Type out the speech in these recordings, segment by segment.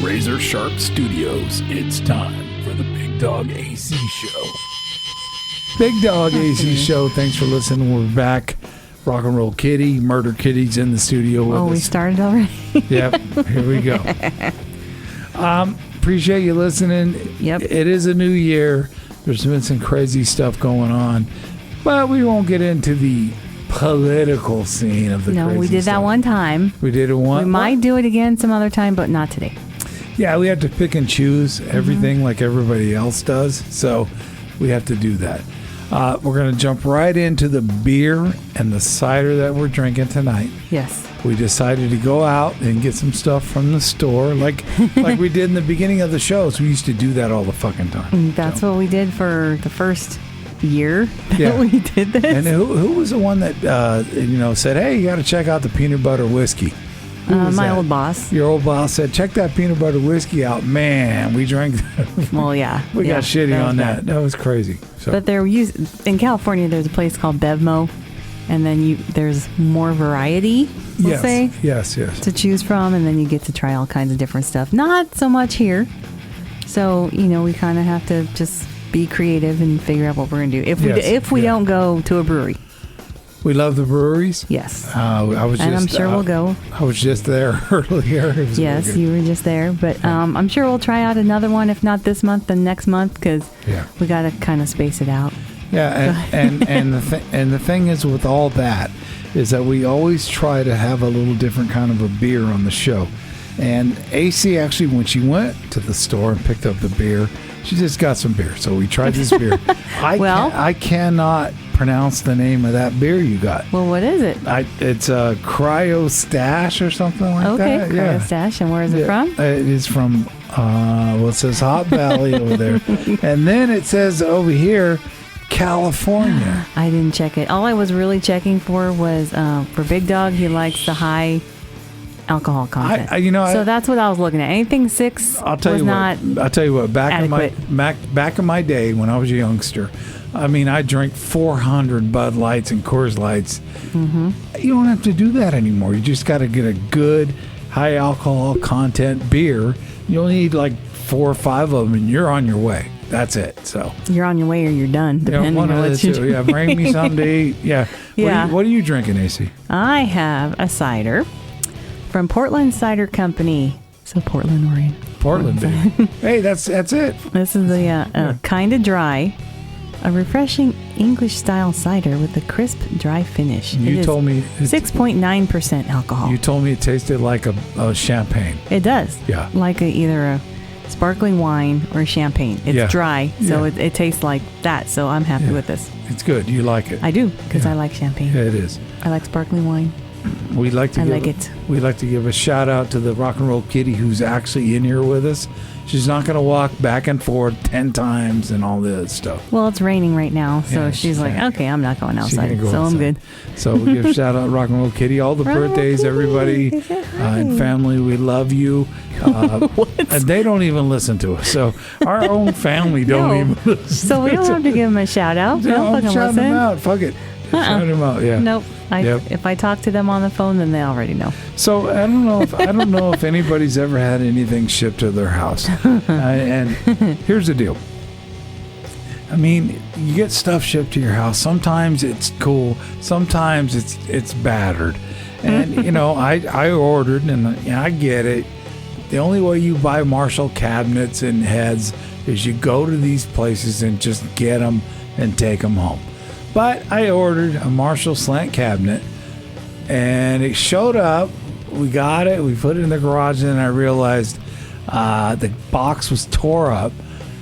Razor Sharp Studios. It's time for the Big Dog AC Show. Big Dog AC Show. Thanks for listening. We're back. Rock and Roll Kitty, Murder Kitty's in the studio with us. We started already? Yep, here we go. Appreciate you listening. Yep. It is a new year. There's been some crazy stuff going on, but we won't get into the political scene of the crazy No, we did stuff. that one time. We did it one. We might do it again some other time, but not today. Yeah, we have to pick and choose everything like everybody else does, so we have to do that. We're going to jump right into the beer and the cider that we're drinking tonight. Yes. We decided to go out and get some stuff from the store, like we did in the beginning of the shows. We used to do that all the fucking time. That's what we did for the first year that Yeah. we did this. And who was the one that said, "Hey, you got to check out the peanut butter whiskey"? Who was my that? old boss. Your old boss said, "Check that peanut butter whiskey out." Man, we drank. Well, yeah. We got shitty was on that. bad. That was crazy. So. But in California, there's a place called Bevmo, and then there's more variety, we'll say, Yes. to choose from, and then you get to try all kinds of different stuff. Not so much here. So, we kind of have to just be creative and figure out what we're going to do. If we don't go to a brewery. We love the breweries. Yes. I'm sure we'll go. I was just there earlier. It was Yes, really you were just there. But I'm sure we'll try out another one, if not this month, then next month, because we got to kind of space it out. Yeah, and the thing is with all that is that we always try to have a little different kind of a beer on the show. And AC actually, when she went to the store and picked up the beer, she just got some beer. So we tried this beer. I cannot pronounce the name of that beer you got. Well, what is it? It's a Cryo Stash or something like that. Okay, Cryo Stash. And where is it from? It is from, it says Hot Valley over there. And then it says over here, California. I didn't check it. All I was really checking for was for Big Dog, he likes the high alcohol content. So that's what I was looking at. Anything 6 I'll tell was you not what. I'll tell you what. Back adequate. in my day when I was a youngster, I drank 400 Bud Lights and Coors Lights. Mm-hmm. You don't have to do that anymore. You just got to get a good high alcohol content beer. You'll need like 4 or 5 of them, and you're on your way. That's it. So you're on your way or you're done, depending one on of what the you two. drink. Yeah, bring me something to eat. Yeah. Yeah. What are you drinking, AC? I have a cider from Portland Cider Company. So Portland, Oregon. Portland, baby. Hey, that's it. This is the kind of dry, a refreshing English-style cider with a crisp, dry finish. You told me 6.9% alcohol. You told me it tasted like a champagne. It does. Yeah. Like either a sparkling wine or champagne. It's dry, so it tastes like that. So I'm happy with this. It's good. You like it. I do, because I like champagne. Yeah, it is. I like sparkling wine. We'd like to give a shout out to the Rock and Roll Kitty who's actually in here with us. She's not going to walk back and forth 10 times and all this stuff. Well, it's raining right now, so she's like, okay, I'm not going outside, so I'm good. So we give a shout out to Rock and Roll Kitty, all the birthdays, everybody, and family. We love you. And they don't even listen to us, so our own family don't even listen. So we don't have to give them a shout out. No, I'm shouting them out. Fuck it. Shout them out. Yeah. Nope. If I talk to them on the phone, then they already know. So I don't know if anybody's ever had anything shipped to their house. And here's the deal. You get stuff shipped to your house. Sometimes it's cool. Sometimes it's battered. And I ordered, and I get it. The only way you buy Marshall cabinets and heads is you go to these places and just get them and take them home. But I ordered a Marshall slant cabinet, and it showed up. We got it. We put it in the garage, and then I realized the box was tore up,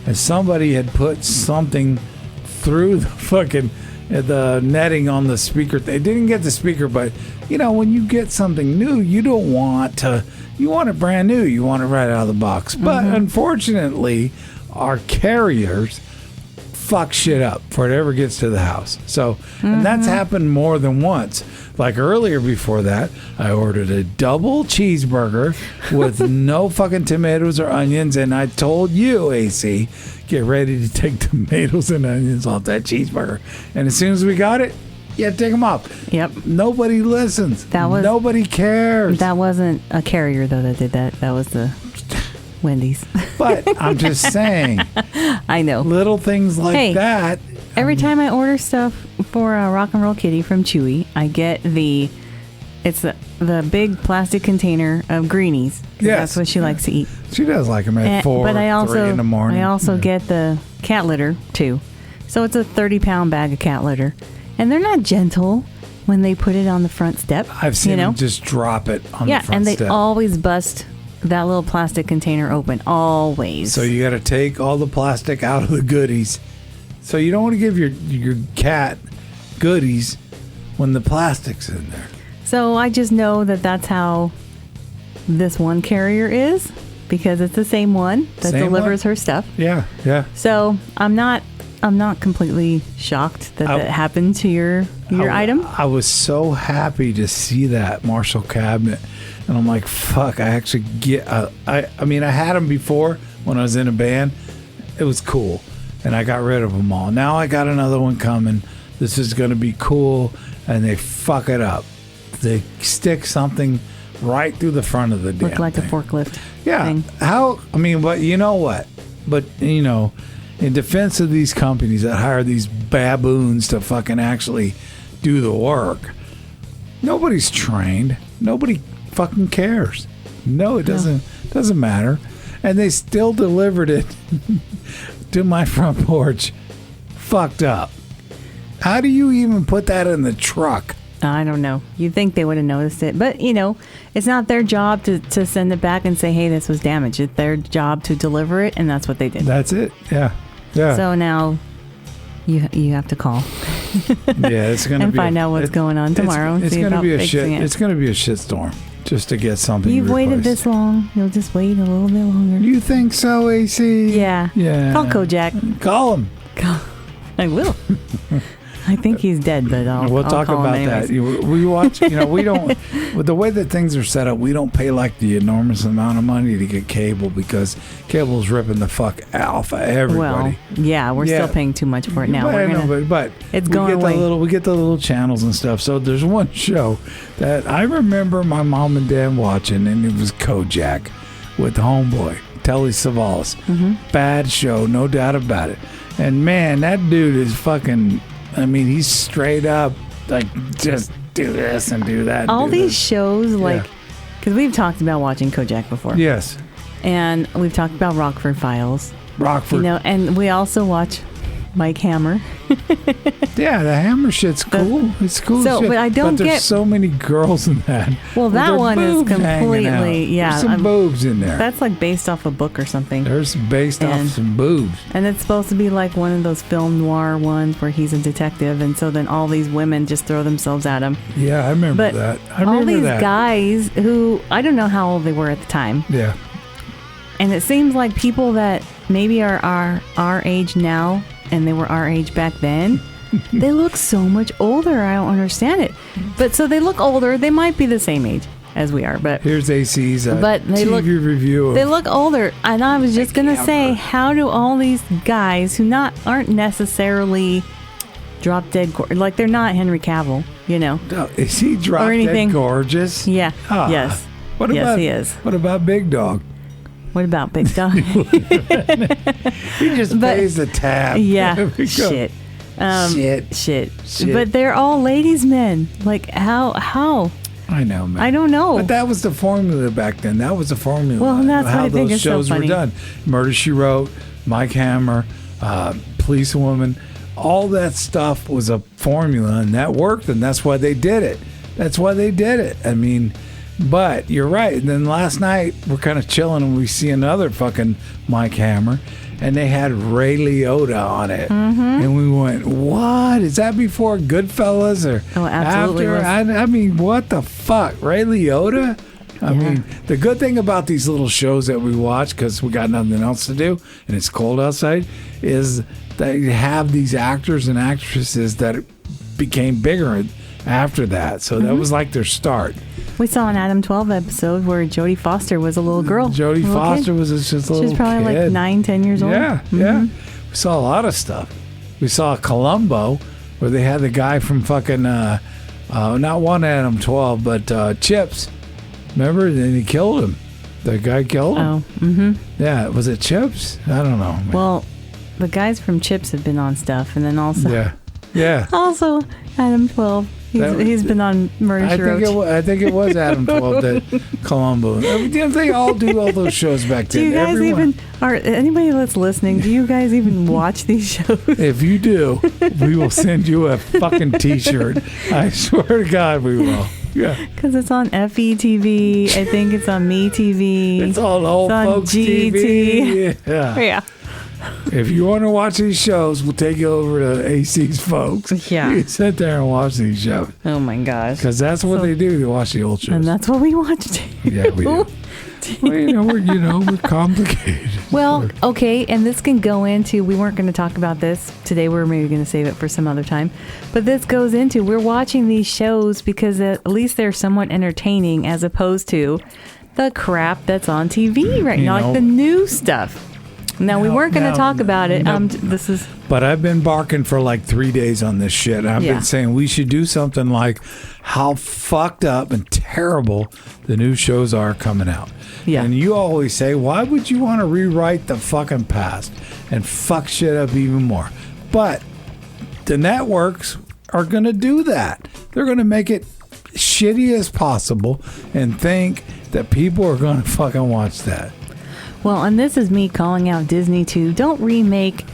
and somebody had put something through the netting on the speaker. They didn't get the speaker, but when you get something new, you don't want to. You want it brand new. You want it right out of the box. But unfortunately, our carriers fuck shit up before it ever gets to the house. So, and that's happened more than once. Like earlier before that, I ordered a double cheeseburger with no fucking tomatoes or onions, and I told you, AC, get ready to take tomatoes and onions off that cheeseburger. And as soon as we got it, yeah, take them off. Yep. Nobody listens. Nobody cares. That wasn't a carrier though that did that. That was Wendy's. But I'm just saying, I know. little things like that. Every time I order stuff for a Rock and Roll Kitty from Chewy, I get the big plastic container of greenies. Yes. That's what she likes to eat. She does like them at 4, but I 3 in the morning. I also get the cat litter too. So it's a 30-pound bag of cat litter. And they're not gentle when they put it on the front step. I've seen them just drop it on the front step. Yeah, and they always bust that little plastic container open. Always. So you got to take all the plastic out of the goodies. So you don't want to give your cat goodies when the plastic's in there. So I just know that that's how this one carrier is, because it's the same one that delivers her stuff. Yeah, yeah. So I'm not completely shocked that happened to your item. I was so happy to see that Marshall cabinet, and I'm like, fuck! I actually get. I mean, I had them before when I was in a band. It was cool, and I got rid of them all. Now I got another one coming. This is going to be cool, and they fuck it up. They stick something right through the front of the damn Look like thing. a forklift. Yeah. Thing. But you know what? But, in defense of these companies that hire these baboons to fucking actually do the work, nobody's trained. Nobody fucking cares. No, it doesn't matter. And they still delivered it to my front porch fucked up. How do you even put that in the truck? I don't know. You'd think they would have noticed it. But, it's not their job to send it back and say, hey, this was damaged. It's their job to deliver it, and that's what they did. That's it. Yeah. Yeah. So now you have to call. Yeah, it's going to and find out what's going on tomorrow. It's going to be a shit. It's going to be a shitstorm just to get something. You've waited this long. You'll just wait a little bit longer. You think so, AC? Yeah. Yeah. Call Kojak. Call him. I will. I think he's dead, but we'll talk call about him that. We watch. We don't. With the way that things are set up, we don't pay like the enormous amount of money to get cable because cable's ripping the fuck off of everybody. Well, yeah, we're still paying too much for it now. But it's going away. We get the little channels and stuff. So there's one show that I remember my mom and dad watching, and it was Kojak with Homeboy Telly Savalas. Mm-hmm. Bad show, no doubt about it. And man, that dude is fucking. I mean, he's straight up like just do this and do that. All these shows, because we've talked about watching Kojak before. Yes. And we've talked about Rockford Files. Rockford. And we also watch Mike Hammer. Yeah, the Hammer shit's cool. It's cool. So, shit. but I don't there's so many girls in that. Well, that one is completely There's some boobs in there. That's like based off a book or something. There's based off some boobs. And it's supposed to be like one of those film noir ones where he's a detective, and so then all these women just throw themselves at him. Yeah, I remember that. All these guys who I don't know how old they were at the time. Yeah. And it seems like people that maybe are our age now and they were our age back then, they look so much older. I don't understand it. But so they look older. They might be the same age as we are. But here's AC's TV review. They look older. And I was just going to say, how do all these guys who aren't necessarily drop dead, like they're not Henry Cavill, No, is he drop dead gorgeous? Yeah. Yes. He is. What about Big Dog? What about Big Dog? He just pays the tab. Yeah. Shit. Shit. But they're all ladies' men. Like how? I know, man. I don't know. But that was the formula back then. That was the formula. Well, and that's how what I think those is so shows funny. were done. Murder, She Wrote, Mike Hammer, Police Woman. All that stuff was a formula, and that worked, and that's why they did it. I mean, but you're right. And then last night, we're kind of chilling, and we see another fucking Mike Hammer, and they had Ray Liotta on it. Mm-hmm. And we went, what? Is that before Goodfellas or absolutely after? I mean, what the fuck? Ray Liotta? I mean, the good thing about these little shows that we watch, because we got nothing else to do, and it's cold outside, is that you have these actors and actresses that became bigger after that. So that was like their start. We saw an Adam 12 episode where Jodie Foster was a little girl. Jodie Foster was just a little kid. She was probably like 9-10 years old. Yeah, yeah. We saw a lot of stuff. We saw Columbo, where they had the guy from fucking, not one Adam 12, but Chips. Remember? Then he killed him. The guy killed him? Oh, mm-hmm. Yeah, was it Chips? I don't know. Man. Well, the guys from Chips have been on stuff, and then also also Adam 12. He's been on Murder She Wrote. I think it was Adam 12 that Columbo. They all do all those shows back then. Do you guys anybody that's listening, do you guys even watch these shows? If you do, we will send you a fucking t-shirt. I swear to God we will. Yeah. Because it's on FETV. I think it's on MeTV. It's on Old Folks GT. TV. Yeah. Yeah. If you want to watch these shows, we'll take you over to AC's Folks. Yeah. You can sit there and watch these shows. Oh my gosh. Because that's what they do. They watch the old shows. And that's what we watched. Yeah, we do. Well, we're complicated. Well, okay, and this can go into, we weren't going to talk about this today. We're maybe going to save it for some other time. But this goes into, we're watching these shows because at least they're somewhat entertaining as opposed to the crap that's on TV right now, like the new stuff. Now, we weren't going to talk about it. But I've been barking for like 3 days on this shit. I've been saying we should do something like how fucked up and terrible the new shows are coming out. Yeah. And you always say, why would you want to rewrite the fucking past and fuck shit up even more? But the networks are going to do that. They're going to make it shitty as possible and think that people are going to fucking watch that. Well, and this is me calling out Disney too. Don't remake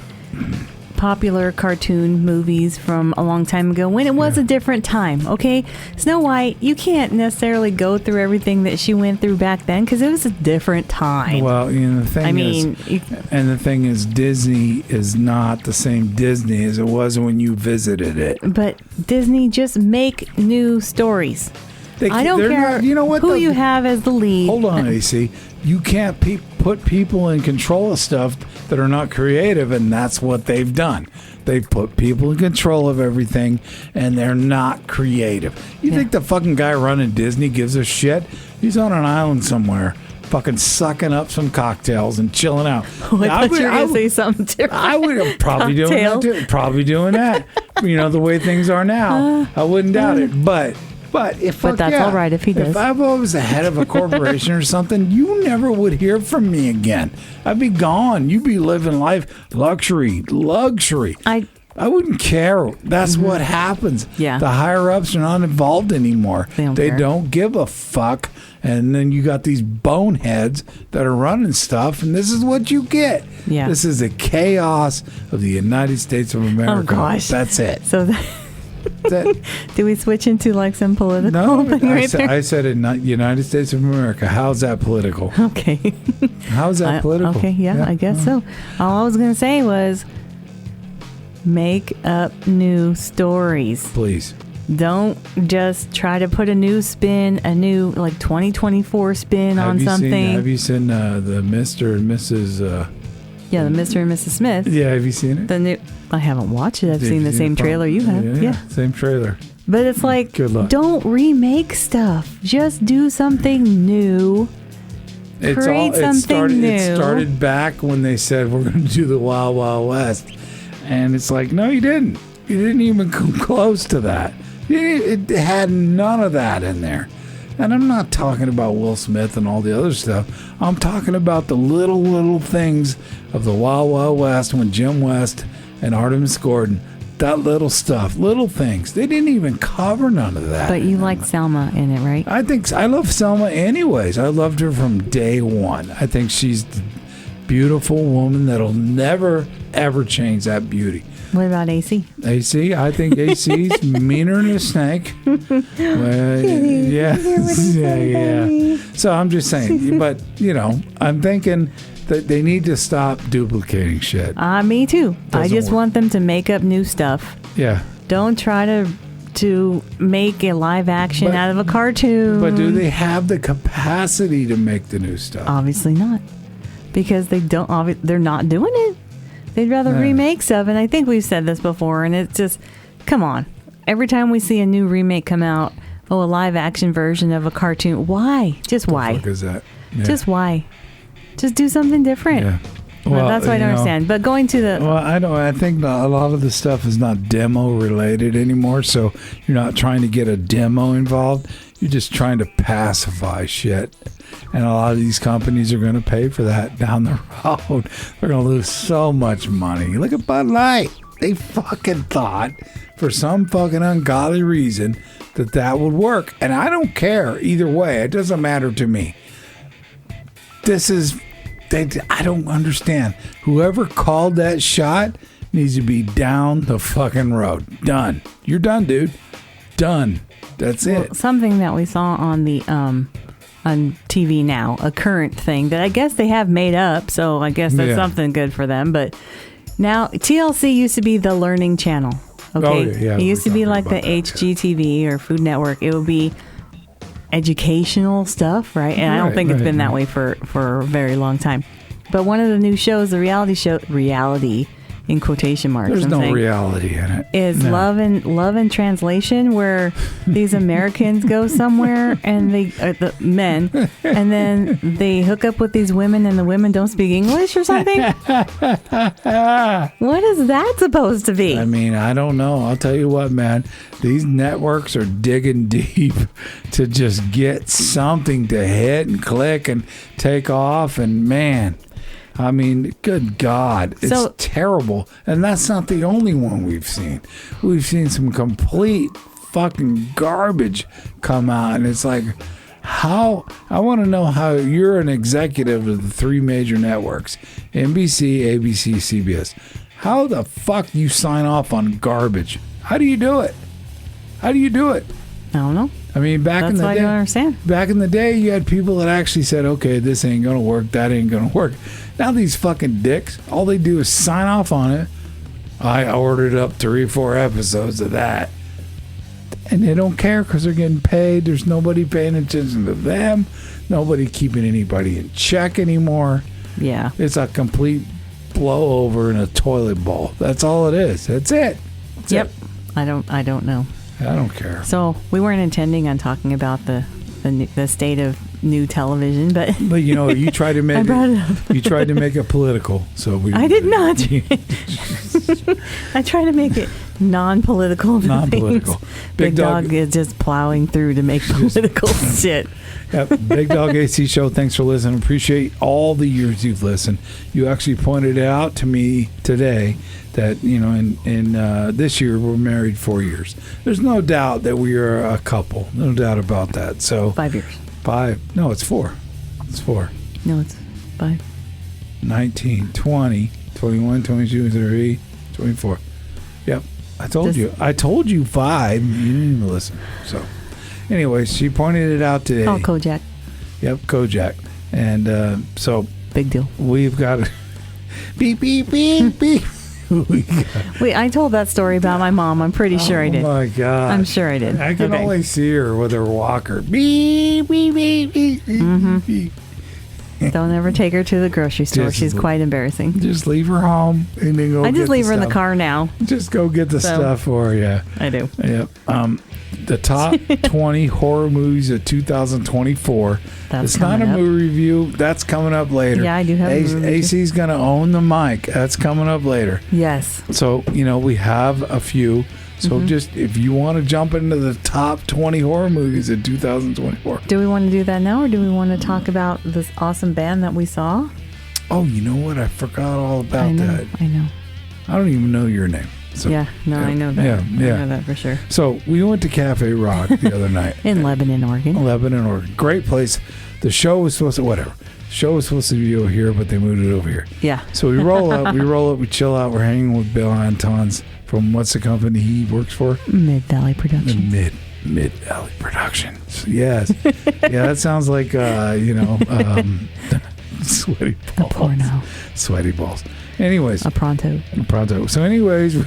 popular cartoon movies from a long time ago when it was a different time, okay? Snow White, you can't necessarily go through everything that she went through back then because it was a different time. Well, the thing is, Disney is not the same Disney as it was when you visited it. But Disney, just make new stories. I don't care who you have as the lead. Hold on, AC. You can't put people in control of stuff that are not creative, and that's what they've done. They've put people in control of everything, and they're not creative. You think the fucking guy running Disney gives a shit? He's on an island somewhere, fucking sucking up some cocktails and chilling out. Oh, I thought you were going to say something different. I would have probably doing that too. Probably doing that. The way things are now. I wouldn't doubt it, but that's all right if he does. If I was the head of a corporation or something, you never would hear from me again. I'd be gone. You'd be living life luxury. I wouldn't care. That's what happens. Yeah. The higher ups are not involved anymore. They don't give a fuck. And then you got these boneheads that are running stuff, and this is what you get. Yeah. This is the chaos of the United States of America. Oh gosh. That's it. So do we switch into like some political thing I said it, not United States of America. How's that political? Okay. How's that political? Okay, yeah, I guess so. All I was going to say was make up new stories. Please. Don't just try to put a new spin, a new like 2024 spin on something. Have you seen the Mr. and Mrs. Yeah, the Mr. and Mrs. Smith. Yeah, have you seen it? I haven't watched it. I've seen the same trailer you have. Yeah, same trailer. But it's like, don't remake stuff. Just do something new. Create something new. It started back when they said we're going to do the Wild Wild West, and it's like, no, you didn't. You didn't even come close to that. It had none of that in there. And I'm not talking about Will Smith and all the other stuff. I'm talking about the little things of the Wild Wild West when Jim West and Artemis Gordon, that little stuff, little things. They didn't even cover none of that. But you liked Selma in it, right? I love Selma anyways. I loved her from day one. I think she's the beautiful woman that'll never, ever change that beauty. What about AC? AC? I think AC's meaner than a snake. Well, yeah. So I'm just saying. But, I'm thinking that they need to stop duplicating shit. Me too. I just want them to make up new stuff. Yeah. Don't try to make a live action out of a cartoon. But do they have the capacity to make the new stuff? Obviously not. Because they're not doing it. They'd rather remake stuff, and I think we've said this before, and it's just, come on. Every time we see a new remake come out, a live action version of a cartoon, why? Just why? What the fuck is that? Yeah. Just why? Just do something different. Yeah. Well, that's what I don't understand. But going to the Well, I think a lot of the stuff is not demo related anymore. So you're not trying to get a demo involved. You're just trying to pacify shit. And a lot of these companies are going to pay for that down the road. They're going to lose so much money. Look at Bud Light. They fucking thought, for some fucking ungodly reason, that would work. And I don't care either way. It doesn't matter to me. I don't understand. Whoever called that shot needs to be down the fucking road. Done. You're done, dude. Done. That's it. Something that we saw on the on TV now, a current thing that I guess they have made up. So I guess that's something good for them. But now TLC used to be the Learning Channel. Okay, Oh, yeah, it used to be like the about that, HGTV or Food Network. It would be educational stuff, right? And I don't think it's been that way for a very long time. But one of the new shows, the reality in quotation marks, There's no reality in it. is No. Love and Translation, where these Americans go somewhere and the men, and then they hook up with these women, and the women don't speak English or something. What is that supposed to be? I mean, I don't know. I'll tell you what, man. These networks are digging deep to just get something to hit and click and take off. And man, I mean, good God, it's terrible. And that's not the only one we've seen. We've seen some complete fucking garbage come out. And it's like, I want to know how you're an executive of the three major networks, NBC, ABC, CBS. How the fuck you sign off on garbage? How do you do it? How do you do it? I don't know. I mean, back in the I day, don't understand. back in the day, you had people that actually said, "Okay, this ain't gonna work. That ain't gonna work." Now these fucking dicks, all they do is sign off on it. I ordered up 3 or 4 episodes of that, and they don't care because they're getting paid. There's nobody paying attention to them. Nobody keeping anybody in check anymore. Yeah. It's a complete blowover in a toilet bowl. That's all it is. That's it. That's Yep. it. I don't know. I don't care. So we weren't intending on talking about the state of new television, but But you know, you tried to make I brought it up. You tried to make it political, so we. I did not. I try to make it non-political. Non-political. things. Big Big Dog is just plowing through to make political shit. Yep, Big Dog AC Show. Thanks for listening. Appreciate all the years you've listened. You actually pointed out to me today that in this year we're married 4 years. There's no doubt that we are a couple. No doubt about that. So 5 years. 5. No, it's 4. It's 4. No, it's 5. 19, 20, 21, 22, 23, 24. Yep. I told you. I told you 5. You didn't even listen. So, anyways, she pointed it out today. Oh, Kojak. Yep, Kojak. And so Big deal. we've got beep, beep, beep, beep. Wait, I told that story about my mom. I'm pretty sure I did. Oh, my God. I'm sure I did. I can Okay. only see her with her walker. Beep, beep, beep, beep, beep, Mm-hmm. beep. Don't ever take her to the grocery store. Just She's quite embarrassing. Just leave her home and then go I get just leave her in the stuff. car now. Just go get the So- stuff for you. I do. Yep. The top 20 horror movies of 2024. That's It's not a coming up. movie review. That's coming up later. Yeah, I do have a movie review. AC's going to own the mic. That's coming up later. Yes. So, we have a few. So Mm-hmm. just if you want to jump into the top 20 horror movies of 2024. Do we want to do that now, or do we want to talk about this awesome band that we saw? Oh, you know what? I forgot all about I know. that. I know. I don't even know your name. So, Yeah. No, I know that. Yeah, yeah. I know that for sure. So we went to Cafe Rock the other night. In Lebanon, Oregon. Lebanon, Oregon. Great place. The show was supposed to, whatever. The show was supposed to be over here, but they moved it over here. Yeah. So we roll up, we chill out. We're hanging with Bill Antons from what's the company he works for? Mid Valley The Productions. Mid Valley Productions. Yes. Yeah, that sounds like, sweaty A balls. porno. Sweaty balls. Anyways, A pronto. pronto. So anyways,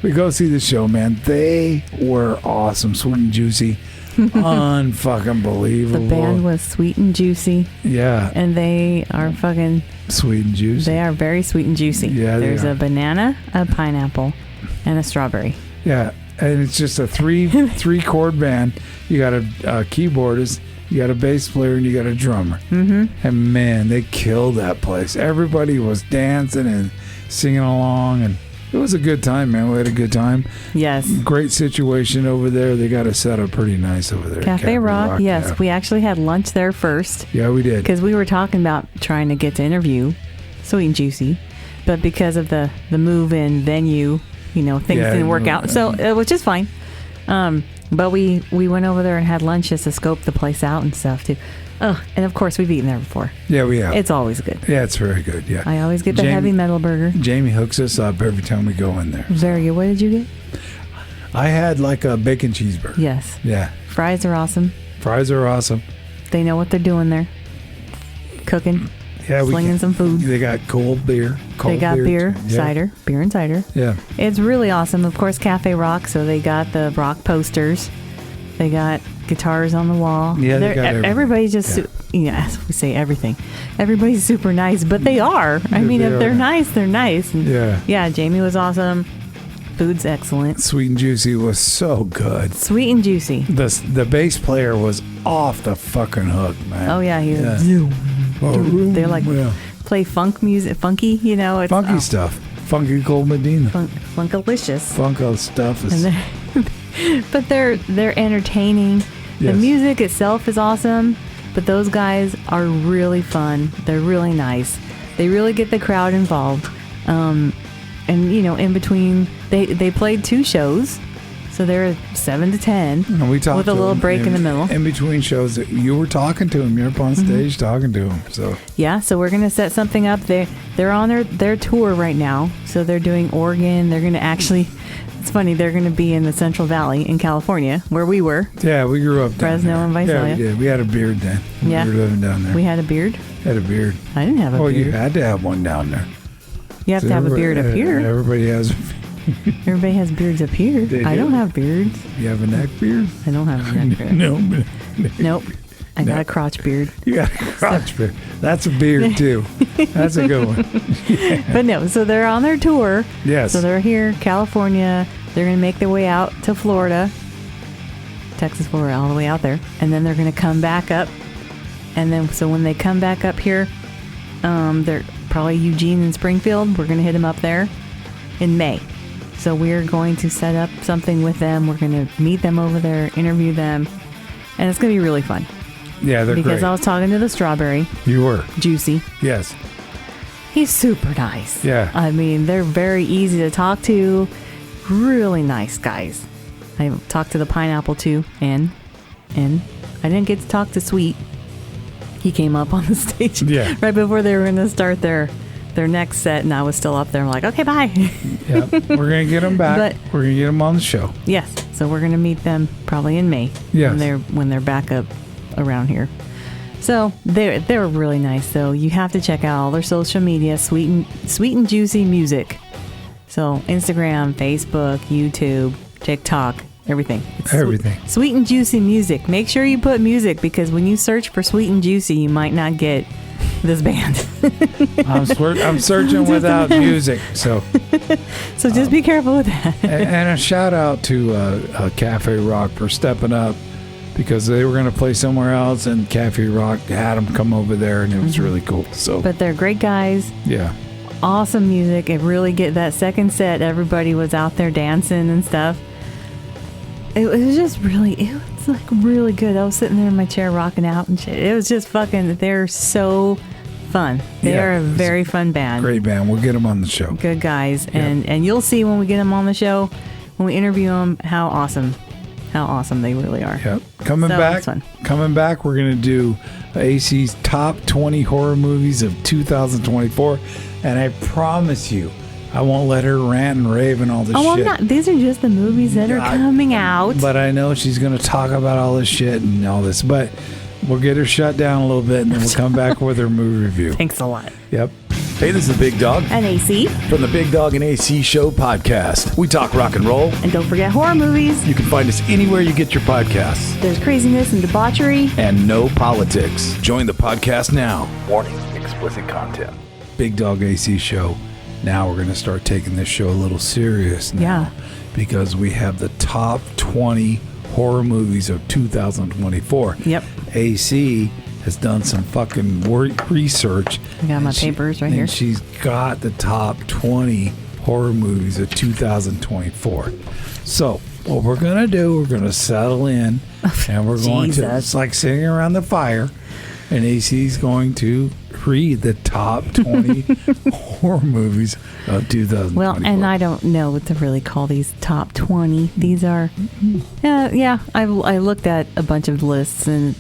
we go see the show, man. They were awesome. Sweet and juicy. Unfucking believable. The band was sweet and juicy, Yeah. and they are fucking. Sweet and juicy. They are very sweet and juicy. Yeah, they There's are. a banana, a pineapple, and a strawberry. Yeah. And it's just a three chord band. You got a keyboardist You got a bass player and you got a drummer. Mm-hmm. And man, they killed that place. Everybody was dancing and singing along, and it was a good time, man. We had a good time. Yes. Great situation over there. They got it set up pretty nice over there. Cafe Rock, yes. Yeah. We actually had lunch there first. Yeah, we did. Because we were talking about trying to get to interview Sweet and Juicy. But because of the move-in venue, things didn't work out. So it was just fine. But we went over there and had lunch just to scope the place out and stuff, too. Oh, and of course, we've eaten there before. Yeah, we have. It's always good. Yeah, it's very good, yeah. I always get the heavy metal burger. Jamie hooks us up every time we go in there. Very good. What did you get? I had like a bacon cheeseburger. Yes. Yeah. Fries are awesome. Fries are awesome. They know what they're doing there. Cooking. Yeah, slinging some food. They got cold beer. They got beer, cider, beer and cider. Yeah. It's really awesome. Of course, Cafe Rock, so they got the rock posters. They got guitars on the wall. Yeah, they got everybody's just, yes, we say everything. Everybody's super nice, but they are. I mean, if they're nice, they're nice. And yeah, Jamie was awesome. Food's excellent. Sweet and Juicy was so good. Sweet and Juicy. The bass player was off the fucking hook, man. Oh, yeah, he was. They're like, play funk music, funky, It's funky stuff. Funky Cold Medina. Funkalicious. Funko stuff is... But they're entertaining. Yes. The music itself is awesome, but those guys are really fun. They're really nice. They really get the crowd involved. And in between, they played 2 shows, so they're 7 to 10. And we talked with a little break in the middle. In between shows, you were talking to him. You're up on stage talking to him. So yeah, so we're gonna set something up. They're on their tour right now, so they're doing Oregon. They're gonna actually. It's funny, they're going to be in the Central Valley in California, where we were. Yeah, we grew up down Fresno there. and Visalia. Yeah, we did. We had a beard then. Yeah. We were living down there. We had a beard? Had a beard. I didn't have a beard. Well, you had to have one down there. You have to have a beard up here. Everybody has. Everybody has beards up here. I don't have beards. You have a neck beard? I don't have a neck beard. No. Nope. I got a crotch beard. You got a crotch beard. That's a beard, too. That's a good one. Yeah. But no, so they're on their tour. Yes. So they're here, California. They're going to make their way out to Florida. Texas, Florida, all the way out there. And then they're going to come back up. And then, so when they come back up here, they're probably Eugene and Springfield. We're going to hit them up there in May. So we're going to set up something with them. We're going to meet them over there, interview them. And it's going to be really fun. Yeah, they're because great. I was talking to the Strawberry. You were. Juicy. Yes. He's super nice. Yeah. I mean, they're very easy to talk to. Really nice guys. I talked to the Pineapple too, and I didn't get to talk to Sweet. He came up on the stage right before they were going to start their next set, and I was still up there. I'm like, okay, bye. Yep. We're going to get them back. We're going to get them on the show. Yes. So we're going to meet them probably in May. Yes. When they're back up around here. So they're really nice. So you have to check out all their social media, Sweet and Juicy Music. So Instagram, Facebook, YouTube, TikTok, everything. It's everything. Sweet and Juicy Music. Make sure you put music, because when you search for Sweet and Juicy, you might not get this band. I'm searching without music, so just be careful with that. and a shout out to Cafe Rock for stepping up, because they were going to play somewhere else, and Cafe Rock had them come over there, and it was really cool. So, but they're great guys. Yeah. Awesome music. It really get that second set. Everybody was out there dancing and stuff. It was just really, it was like really good. I was sitting there in my chair rocking out and shit. It was just fucking, they're so fun. They are a very fun band. Great band. We'll get them on the show. Good guys. And you'll see when we get them on the show, when we interview them, how awesome they really are. Yep. Coming back, we're going to do AC's top 20 horror movies of 2024. And I promise you, I won't let her rant and rave and all this shit. I'm not. These are just the movies that are coming out. But I know she's going to talk about all this shit and all this. But we'll get her shut down a little bit, and then we'll come back with her movie review. Thanks a lot. Yep. Hey, this is the Big Dog. And AC. From the Big Dog and AC Show podcast. We talk rock and roll. And don't forget horror movies. You can find us anywhere you get your podcasts. There's craziness and debauchery. And no politics. Join the podcast now. Warning, explicit content. Big Dog AC Show. Now we're going to start taking this show a little serious now. Yeah. Because we have the top 20 horror movies of 2024. Yep. AC has done some fucking research. I got and my papers right here. And she's got the top 20 horror movies of 2024. So what we're going to do, we're going to settle in and we're going to, Jesus. it's like sitting around the fire, and AC's going to read the top 20 horror movies of 2024. Well, and I don't know what to really call these top 20. These are, I looked at a bunch of lists, and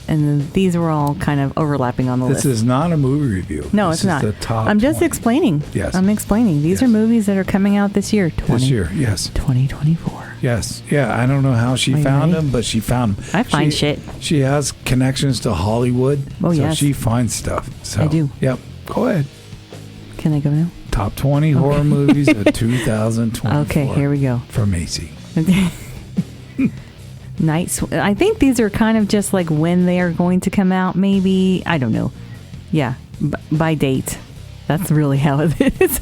these were all kind of overlapping on the This list. is not a movie review. No, This it's not. is the top I'm just 20. explaining. Yes. I'm explaining. These Yes. are movies that are coming out this year. This year, yes. 2024. Yes. Yeah, I don't know how she Are you found ready? them, but she found them. I find shit. She has connections to Hollywood. Oh, so yes. she finds stuff. So, I do. Yep. Go ahead. Can I go now? Top 20 horror movies of 2024. Okay, here we go. From Macy. I think these are kind of just like when they are going to come out, maybe. I don't know. Yeah, by date. That's really how it is.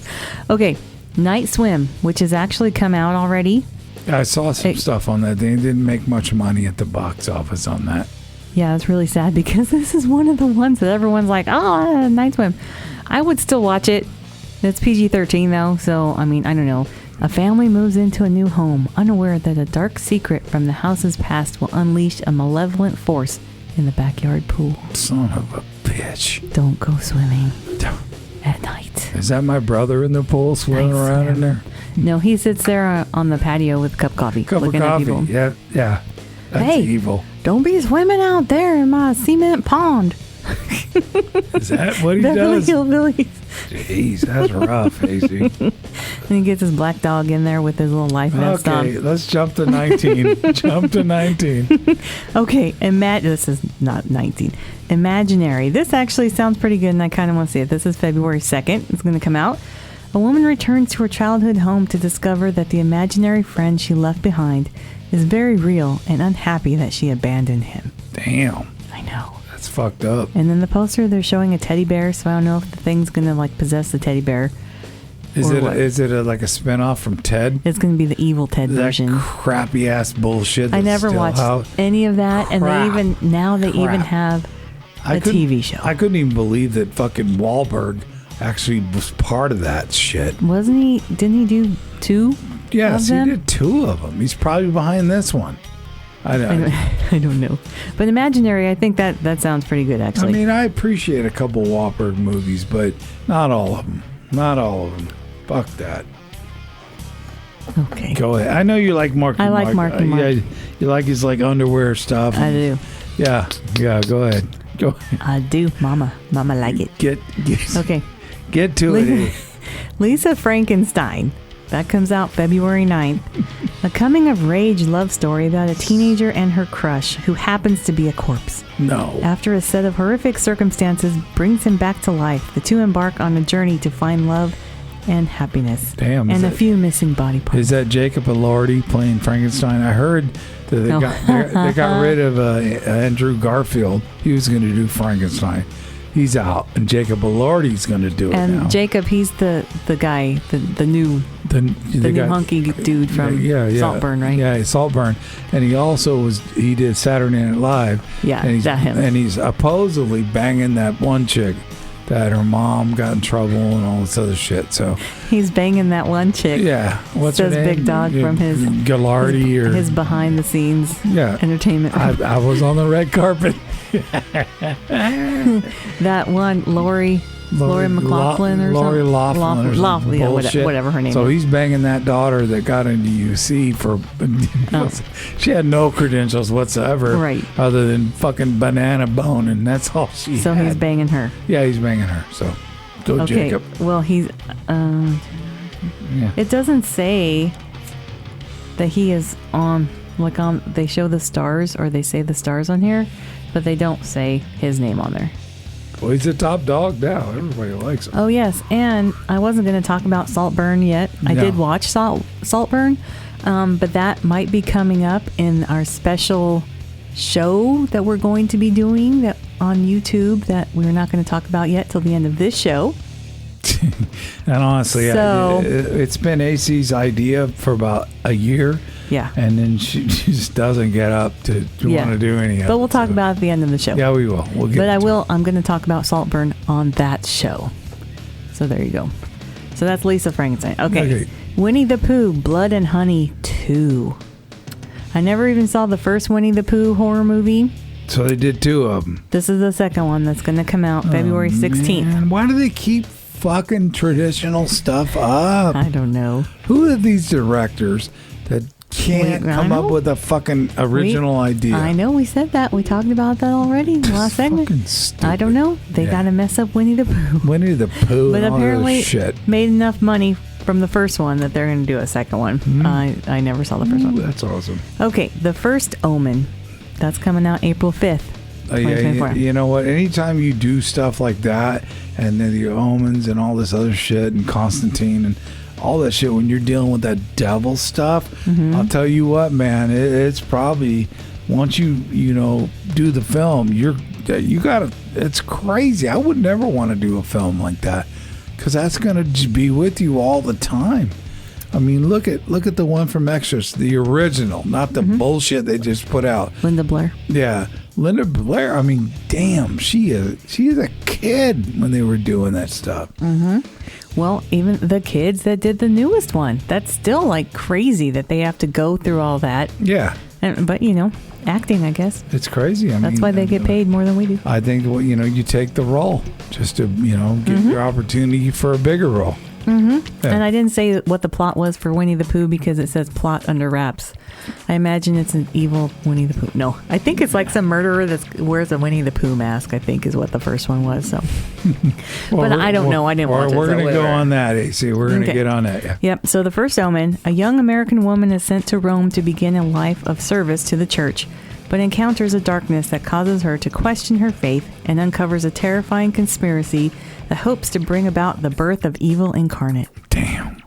Okay, Night Swim, which has actually come out already. I saw some stuff on that. They didn't make much money at the box office on that. Yeah, it's really sad because this is one of the ones that everyone's like, oh, Night Swim. I would still watch it. It's PG-13 though, so I mean, I don't know. A family moves into a new home, unaware that a dark secret from the house's past will unleash a malevolent force in the backyard pool. Son of a bitch. Don't go swimming at night. Is that my brother in the pool swimming Night around swim. in there? No, he sits there on the patio with a cup of coffee, Cup of looking at coffee. people. Yeah, yeah. That's Hey. evil. Don't be swimming out there in my cement pond. Is that what he Beverly does? Hillbillies. Jeez, that's rough, AC. And he gets his black dog in there with his little life vest Okay, on. let's jump to 19. Jump to 19. Okay, this is not 19. Imaginary. This actually sounds pretty good, and I kind of want to see it. This is February 2nd. It's going to come out. A woman returns to her childhood home to discover that the imaginary friend she left behind is very real and unhappy that she abandoned him. Damn, I know. that's fucked up. And then the poster, they're showing a teddy bear, so I don't know if the thing's going to like possess the teddy bear. Is Or it what? is it like a spinoff from Ted? It's going to be the evil Ted That version. crappy ass bullshit. I that's never still watched out. any of that, and Crap. they even Crap. have I a couldn't- TV show. I couldn't even believe that fucking Wahlberg actually was part of that shit. Wasn't he? Didn't he do two? Yes, of he them? did 2 of them. He's probably behind this one. I I don't know. But Imaginary, I think that sounds pretty good, actually. mean, I appreciate a couple Wahlberg movies, but not all of them. Not all of them. Fuck that. okay. Go ahead. I know you like Marky I like Mark. Marky Mark. Yeah, you like his like underwear stuff. I do. Yeah, go ahead. Go ahead. I do. Mama like it. Get Okay. get to it. Lisa Frankenstein. That comes out February 9th. A coming-of-age love story about a teenager and her crush who happens to be a corpse. No. After a set of horrific circumstances brings him back to life, the two embark on a journey to find love and happiness. Damn, is And a that- few missing body parts. Is that Jacob Elordi playing Frankenstein? I heard that they No. got rid of Andrew Garfield. He was going to do Frankenstein. He's out, and Jacob Elordi's going to do it And now. Jacob, he's the guy, the new the new hunky dude from Saltburn, right? Yeah, Saltburn, and he did Saturday Night Live. Yeah, and he's, that him. And he's supposedly banging that one chick that her mom got in trouble and all this other shit. So He's banging that one chick. yeah, what's Says her name? Big Dog from his Gilardi or his behind the scenes yeah. entertainment. I was on the red carpet. That one, Lori McLaughlin or Lori something. Laughlin or something. yeah, Bullshit. whatever her name So is. he's banging that daughter that got into UC for. She had no credentials whatsoever, Right. Other than fucking banana bone, and that's all she So had. he's banging her. Yeah, he's banging her. So go Okay. Jacob. Well, he's. Yeah. It doesn't say that he is on. Like on, they show the stars or they say the stars on here, but they don't say his name on there. Well, he's a top dog now. Everybody likes him. Oh yes, and I wasn't going to talk about Saltburn yet. I No. did watch Saltburn, but that might be coming up in our special show that we're going to be doing that on YouTube that we're not going to talk about yet till the end of this show. And honestly, So- it's been AC's idea for about a year, Yeah. and then she just doesn't get up to Yeah. want to do any of it. But we'll talk So, about it at the end of the show. Yeah, we will. We'll get. But I into will. I'm going to talk about Saltburn on that show. So there you go. So that's Lisa Frankenstein. Okay. Winnie the Pooh, Blood and Honey 2. I never even saw the first Winnie the Pooh horror movie. it. So they did 2 of them. This is the second one that's going to come out February 16th. Man, why do they keep fucking traditional stuff up? I don't know. Who are these directors that can't Wait, I come up know. with a fucking original idea? I know. We said that. We talked about that already last segment. Fucking stupid. I don't know. They Yeah. got to mess up Winnie the Pooh. Winnie the Pooh But and all apparently this shit. made enough money from the first one that they're going to do a second one. I never saw the first Ooh, one. that's awesome. Okay, The First Omen. That's coming out April 5th. Yeah, 2024. you know what? Anytime you do stuff like that, and then the omens and all this other shit, and Constantine and all that shit, when you're dealing with that devil stuff, I'll tell you what, man, it's probably once you do the film, you gotta. It's crazy. I would never want to do a film like that because that's gonna just be with you all the time. I mean, look at the one from Exorcist, the original, not the bullshit they just put out. Linda Blair. Yeah, Linda Blair. I mean, damn, she is a kid when they were doing that stuff. Well, even the kids that did the newest one, that's still like crazy that they have to go through all that. Yeah, But acting, I guess. it's crazy. That's why they get paid more than we do. I think you take the role just to get your opportunity for a bigger role. Yeah. And I didn't say what the plot was for Winnie the Pooh because it says plot under wraps. I imagine it's an evil Winnie the Pooh. No, I think it's like some murderer that wears a Winnie the Pooh mask, I think is what the first one was. So, Well, but I don't know. I didn't watch it. We're so going to go whatever. on that, AC. We're going to Okay. get on that. Yeah. Yep. So The First Omen, a young American woman is sent to Rome to begin a life of service to the church, but encounters a darkness that causes her to question her faith and uncovers a terrifying conspiracy that hopes to bring about the birth of evil incarnate. Damn.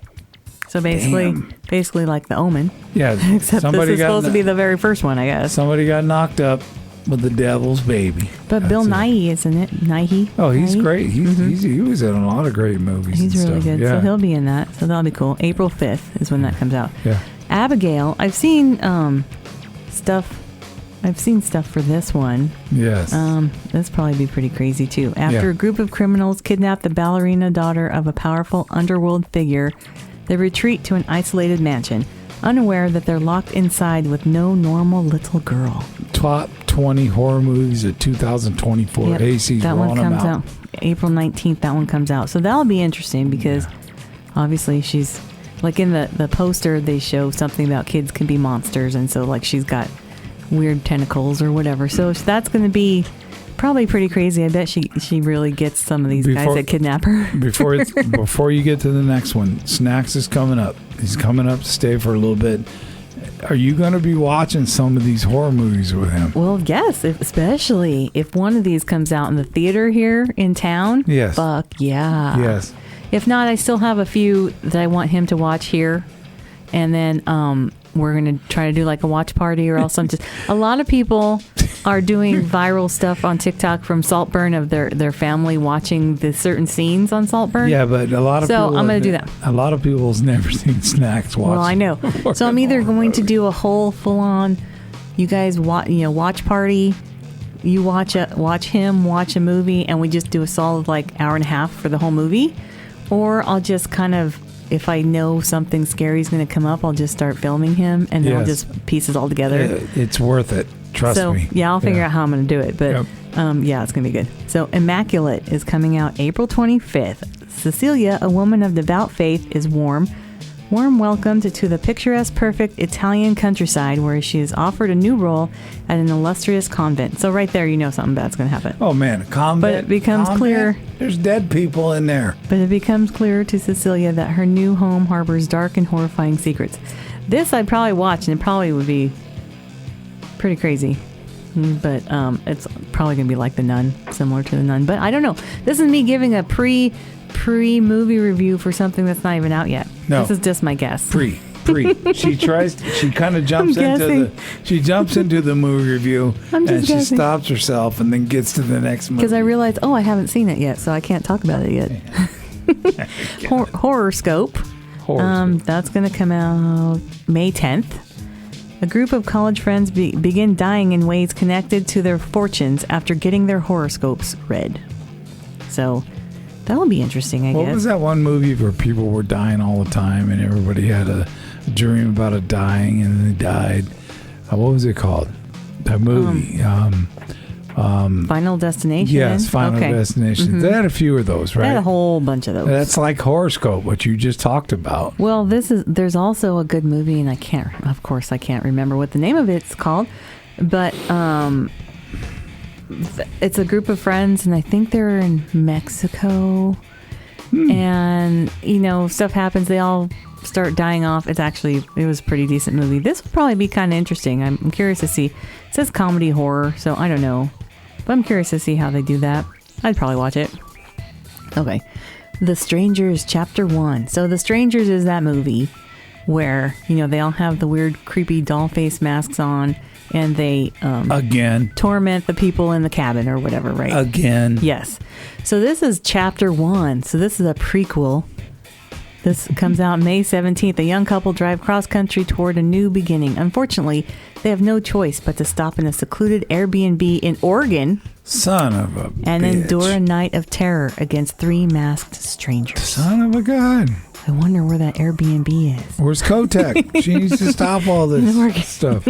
So basically like The Omen, Yeah. except this is supposed to be the very first one, I guess. somebody got knocked up with the devil's baby. But Bill That's it. Nighy, isn't it? Nighy? Oh, he's Nighy? great. He was in a lot of great movies. He's and really stuff. good. Yeah. So he'll be in that. So that'll be cool. April 5th is when that comes out. Yeah. Abigail, I've seen stuff. I've seen stuff for this one. Yes. This probably be pretty crazy too. After Yeah. a group of criminals kidnap the ballerina daughter of a powerful underworld figure, they retreat to an isolated mansion, unaware that they're locked inside with no normal little girl. Top 20 horror movies of 2024. Yep, AC's that one rolling them comes out April 19th. That one comes out. So that'll be interesting because obviously she's like in the poster they show something about kids can be monsters, and so like she's got weird tentacles or whatever. So that's going to be probably pretty crazy. I bet she really gets some of these guys that kidnap her. Before you get to the next one, Snacks is coming up. He's coming up to stay for a little bit. Are you going to be watching some of these horror movies with him? Well, yes, especially if one of these comes out in the theater here in town. Yes. Fuck yeah. Yes. If not, I still have a few that I want him to watch here. And then we're going to try to do like a watch party, or else I'm just... A lot of people are doing viral stuff on TikTok from Saltburn of their family watching the certain scenes on Saltburn. Yeah, but a lot of So people... I'm going to do that. A lot of people's never seen Snacks watch. Well, I know. So I'm either going to do a whole full-on, you guys watch party. You watch him watch a movie, and we just do a solid like hour and a half for the whole movie, or I'll just kind of, if I know something scary is going to come up, I'll just start filming him, and then I'll Yes. just piece it all together. It's worth it. Trust me. Yeah, I'll figure out how I'm going to do it, but Yep. yeah, it's going to be good. So Immaculate is coming out April 25th. Cecilia, a woman of devout faith, is warm welcomed to the picturesque, perfect Italian countryside, where she is offered a new role at an illustrious convent. So right there, you know something bad's going to happen. Oh, man. Convent. But it becomes clear- There's dead people in there. But it becomes clear to Cecilia that her new home harbors dark and horrifying secrets. This I'd probably watch, and it probably would be pretty crazy. But it's probably going to be like The Nun, similar to The Nun. But I don't know. This is me giving a pre-movie review for something that's not even out yet. No. This is just my guess. Pre. She kind of jumps into the movie review, I'm just and she guessing. stops herself and then gets to the next movie. Because I realized, I haven't seen it yet, so I can't talk about it yet. Horoscope. That's going to come out May 10th. A group of college friends begin dying in ways connected to their fortunes after getting their horoscopes read. So that'll be interesting, I guess. What was that one movie where people were dying all the time and everybody had a dream about it dying and they died? What was it called? That movie. Final Destination? Yes, Final Destination. Mm-hmm. They had a few of those, right? They had a whole bunch of those. That's like Horoscope, what you just talked about. Well, there's also a good movie, and I can't remember what the name of it's called, but it's a group of friends, and I think they're in Mexico, and stuff happens. They all start dying off. It was a pretty decent movie. This would probably be kind of interesting. I'm curious to see. It says comedy horror, so I don't know, but I'm curious to see how they do that. I'd probably watch it. Okay. The Strangers Chapter 1. So The Strangers is that movie where, they all have the weird, creepy doll face masks on and they again torment the people in the cabin or whatever, right? Again. Yes. So this is Chapter 1. So this is a prequel. This comes out May 17th. A young couple drive cross-country toward a new beginning. Unfortunately, they have no choice but to stop in a secluded Airbnb in Oregon. Son of a and bitch. endure a night of terror against 3 masked strangers. Son of a gun. I wonder where that Airbnb is. Where's Kotek? She needs to stop all this stuff.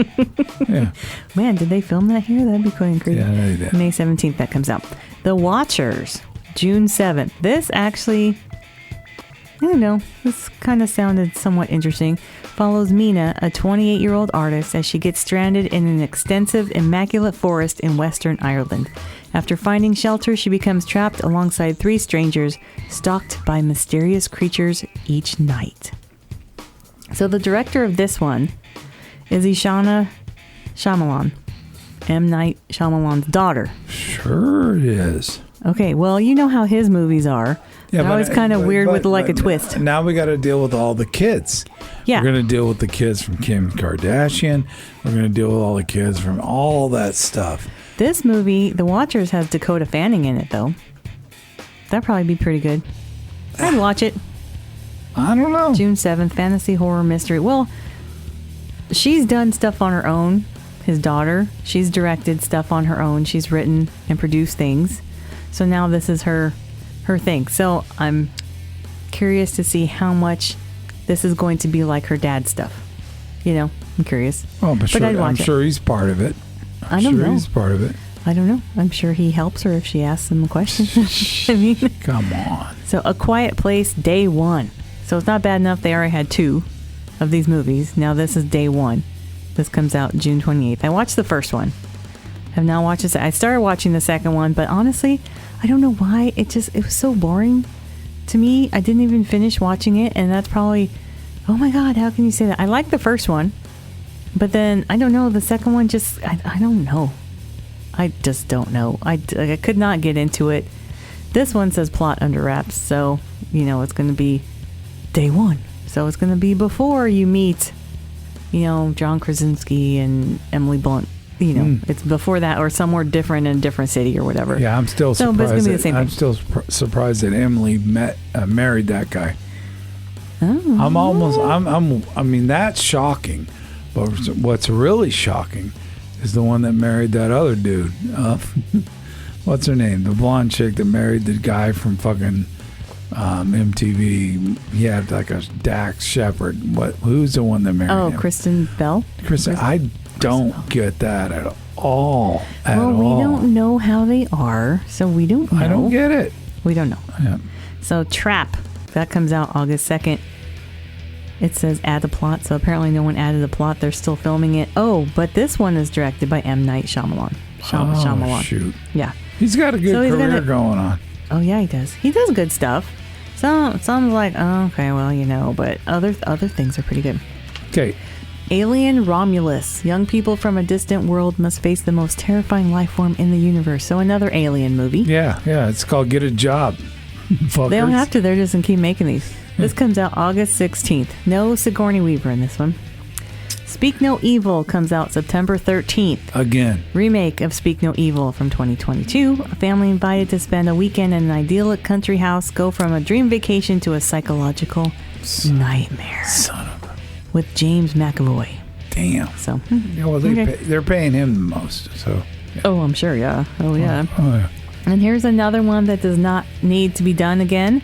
Yeah. Man, did they film that here? That'd be quite crazy. Yeah, they did. May 17th, that comes out. The Watchers, June 7th. This actually, I don't know, this kind of sounded somewhat interesting. Follows Mina, a 28-year-old artist, as she gets stranded in an extensive, immaculate forest in Western Ireland. After finding shelter, she becomes trapped alongside 3 strangers, stalked by mysterious creatures each night. So the director of this one is Ishana Shyamalan, M. Night Shyamalan's daughter. Sure it is. Okay, well, you know how his movies are. Yeah, they're always kind of weird with like a twist. Now we got to deal with all the kids. Yeah. We're going to deal with the kids from Kim Kardashian. We're going to deal with all the kids from all that stuff. This movie, The Watchers, has Dakota Fanning in it, though. That'd probably be pretty good. I'd watch it. I don't know. June 7th, fantasy horror mystery. Well, she's done stuff on her own. His daughter, she's directed stuff on her own. She's written and produced things. So now this is her thing. So I'm curious to see how much this is going to be like her dad's stuff. I'm curious. Oh, but sure, I'd watch I'm it. sure he's part of it. I don't know. He's part of it. I don't know. I'm sure he helps her if she asks him a question. I mean, come on. So A Quiet Place, Day 1. So it's not bad enough they already had 2 of these movies. Now this is Day 1. This comes out June 28th. I watched the first one. Have now watched this. I started watching the second one, but honestly, I don't know why. It was so boring to me. I didn't even finish watching it, and that's probably, oh my God, how can you say that? I like the first one, but then, I don't know, the second one just, I don't know. I just don't know. I could not get into it. This one says plot under wraps, so, it's going to be Day 1. So it's going to be before you meet, John Krasinski and Emily Blunt. It's before that or somewhere different in a different city or whatever. Yeah, I'm still surprised. But it's gonna be the same I'm thing. still surprised that Emily married that guy. Oh. I mean, that's shocking. But what's really shocking is the one that married that other dude. What's her name? The blonde chick that married the guy from fucking MTV. He had like a Dax Shepard. Who's the one that married him? Oh, Kristen Bell? I don't get that at all. We don't know how they are, so we don't know. I don't get it. We don't know. Yeah. So Trap, that comes out August 2nd. It says add the plot, so apparently no one added the plot. They're still filming it. Oh, but this one is directed by M. Night Shyamalan. Shyamalan. Shoot. Yeah. He's got a good career going on. Oh, yeah, he does. He does good stuff. Some like, oh, okay, well, but other things are pretty good. Okay. Alien Romulus. Young people from a distant world must face the most terrifying life form in the universe. So another alien movie. Yeah. It's called Get a Job. Fuckers. They don't have to. They're just going to keep making these. This comes out August 16th. No Sigourney Weaver in this one. Speak No Evil comes out September 13th. Again. Remake of Speak No Evil from 2022. A family invited to spend a weekend in an idyllic country house go from a dream vacation to a psychological nightmare. Son of a... With James McAvoy. Damn. So, Yeah, well, they're paying him the most, so... Yeah. oh, I'm sure, yeah. Oh, yeah. Oh, yeah. And here's another one that does not need to be done again.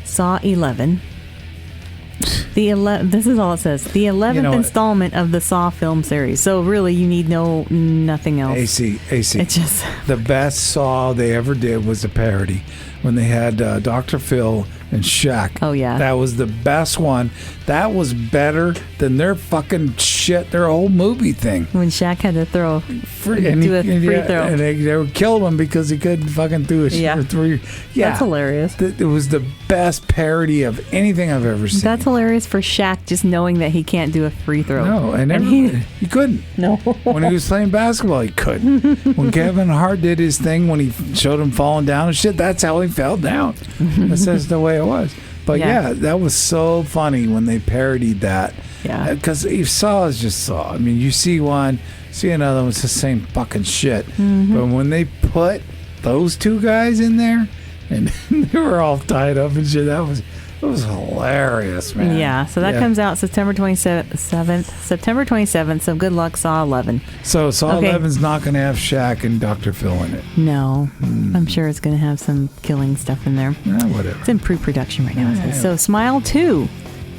Saw 11. This is all it says. The 11th installment of the Saw film series. So really, you need nothing else. AC. It's just The best Saw they ever did was a parody when they had Dr. Phil and Shaq. Oh, yeah. That was the best one. That was better than their fucking shit, their whole movie thing. when Shaq had to throw Do a free throw. And they would kill him because he couldn't fucking do it. Yeah. That's hilarious. It was the best parody of anything I've ever seen. That's hilarious for Shaq just knowing that he can't do a free throw. No, and he couldn't. No. When he was playing basketball, he couldn't. When Kevin Hart did his thing, when he showed him falling down and shit, that's how he fell down. That's just the way it was. But yeah, that was so funny when they parodied that. Yeah. Because Saw is just Saw. I mean, you see one, see another one, it's the same fucking shit. But when they put those two guys in there, and they were all tied up and shit, it was hilarious, man. Yeah, so that comes out September 27th. So good luck, Saw 11. So Saw Okay. 11's not going to have Shaq and Dr. Phil in it. No, I'm sure it's going to have some killing stuff in there. Whatever. It's in pre-production right now. So Smile 2,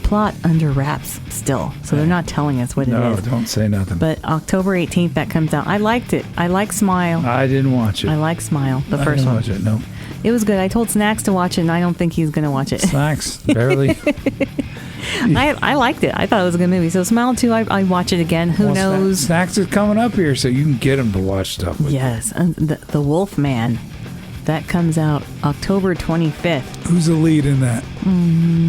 plot under wraps still. So they're not telling us what it No, is. don't say nothing. But October 18th, that comes out. I liked it. I like Smile. I didn't watch it. I like Smile, the I first didn't one. watch it, no. It was good. I told Snacks to watch it, and I don't think he's going to watch it. Snacks, barely. I liked it. I thought it was a good movie. So Smile 2, I watch it again. Who Well, knows? Snacks is coming up here, so you can get him to watch stuff with. Yes, and the Wolf Man. That comes out October 25th. Who's the lead in that?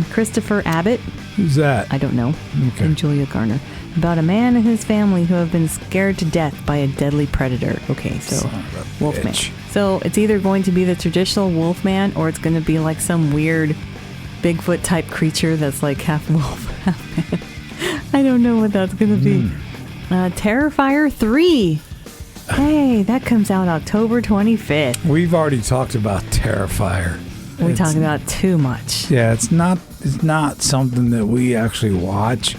Christopher Abbott. Who's that? I don't know. Okay. And Julia Garner. About a man and his family who have been scared to death by a deadly predator. Okay, so Son of a Wolfman. bitch. So it's either going to be the traditional Wolfman or it's going to be like some weird Bigfoot type creature that's like half wolf, half man. I don't know what that's going to be. Terrifier 3. Hey, that comes out October 25th. We've already talked about Terrifier. We It's- talk about too much. Yeah, it's not something that we actually watch.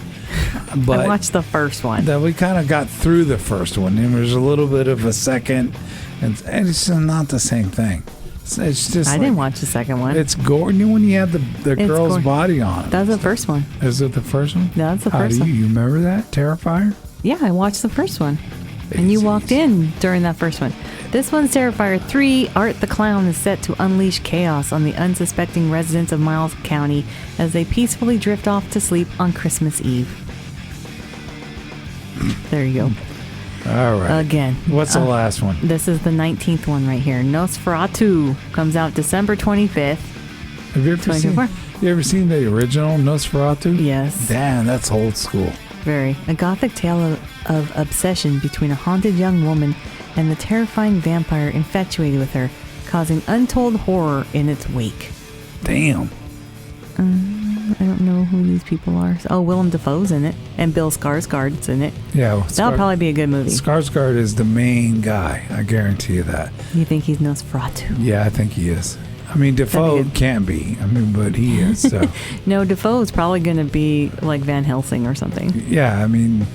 But I watched the first one. that we kind of got through the first one, and there's a little bit of a second, and it's just not the same thing. It's just I didn't watch the second one. It's gore. You know, when you have the It's girl's gore. body on it. That was the first one. Is it the first one? That's the How first do one. you remember that Terrifier? Yeah, I watched the first one. And you walked in during that first one. This one's Terrifier 3. Art the Clown is set to unleash chaos on the unsuspecting residents of Miles County as they peacefully drift off to sleep on Christmas Eve. There you go. All right. Again. What's the last one? This is the 19th one right here. Nosferatu comes out December 25th. Have you ever 24. you ever seen the original Nosferatu? Yes. Damn, that's old school. Very. A gothic tale of obsession between a haunted young woman and the terrifying vampire infatuated with her, causing untold horror in its wake. Damn. I don't know who these people are. Oh, Willem Dafoe's in it, and Bill Skarsgård's in it. Yeah. Well, That'll probably be a good movie. Skarsgård is the main guy. I guarantee you that. You think he's Nosferatu? Yeah, I think he is. I mean, Defoe good. can be. I mean, but he is. So No, Dafoe's probably going to be like Van Helsing or something. yeah, I mean,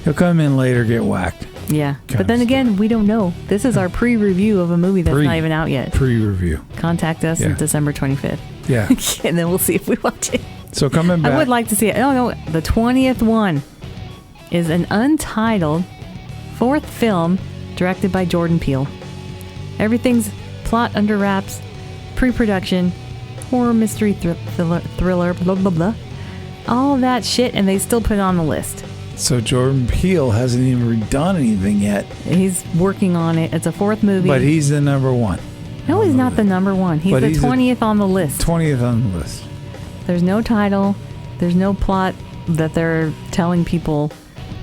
he'll come in later, get whacked. Yeah. Kind But then of again, we don't know. This is our pre-review of a movie that's Pre- not even out yet. Pre-review. Contact us Yeah. on December 25th. Yeah. And then we'll see if we watch it. So coming back. I would like to see it. Oh, no. The 20th one is an untitled fourth film directed by Jordan Peele. Everything's plot under wraps, pre-production, horror mystery thriller, blah, blah, blah. All that shit, and they still put it on the list. So Jordan Peele hasn't even done anything yet, He's working on it. It's a fourth movie. but he's the number one. No, he's not the number one. He's But the he's the 20th on the list. 20th on the list. There's no title. There's no plot that they're telling people,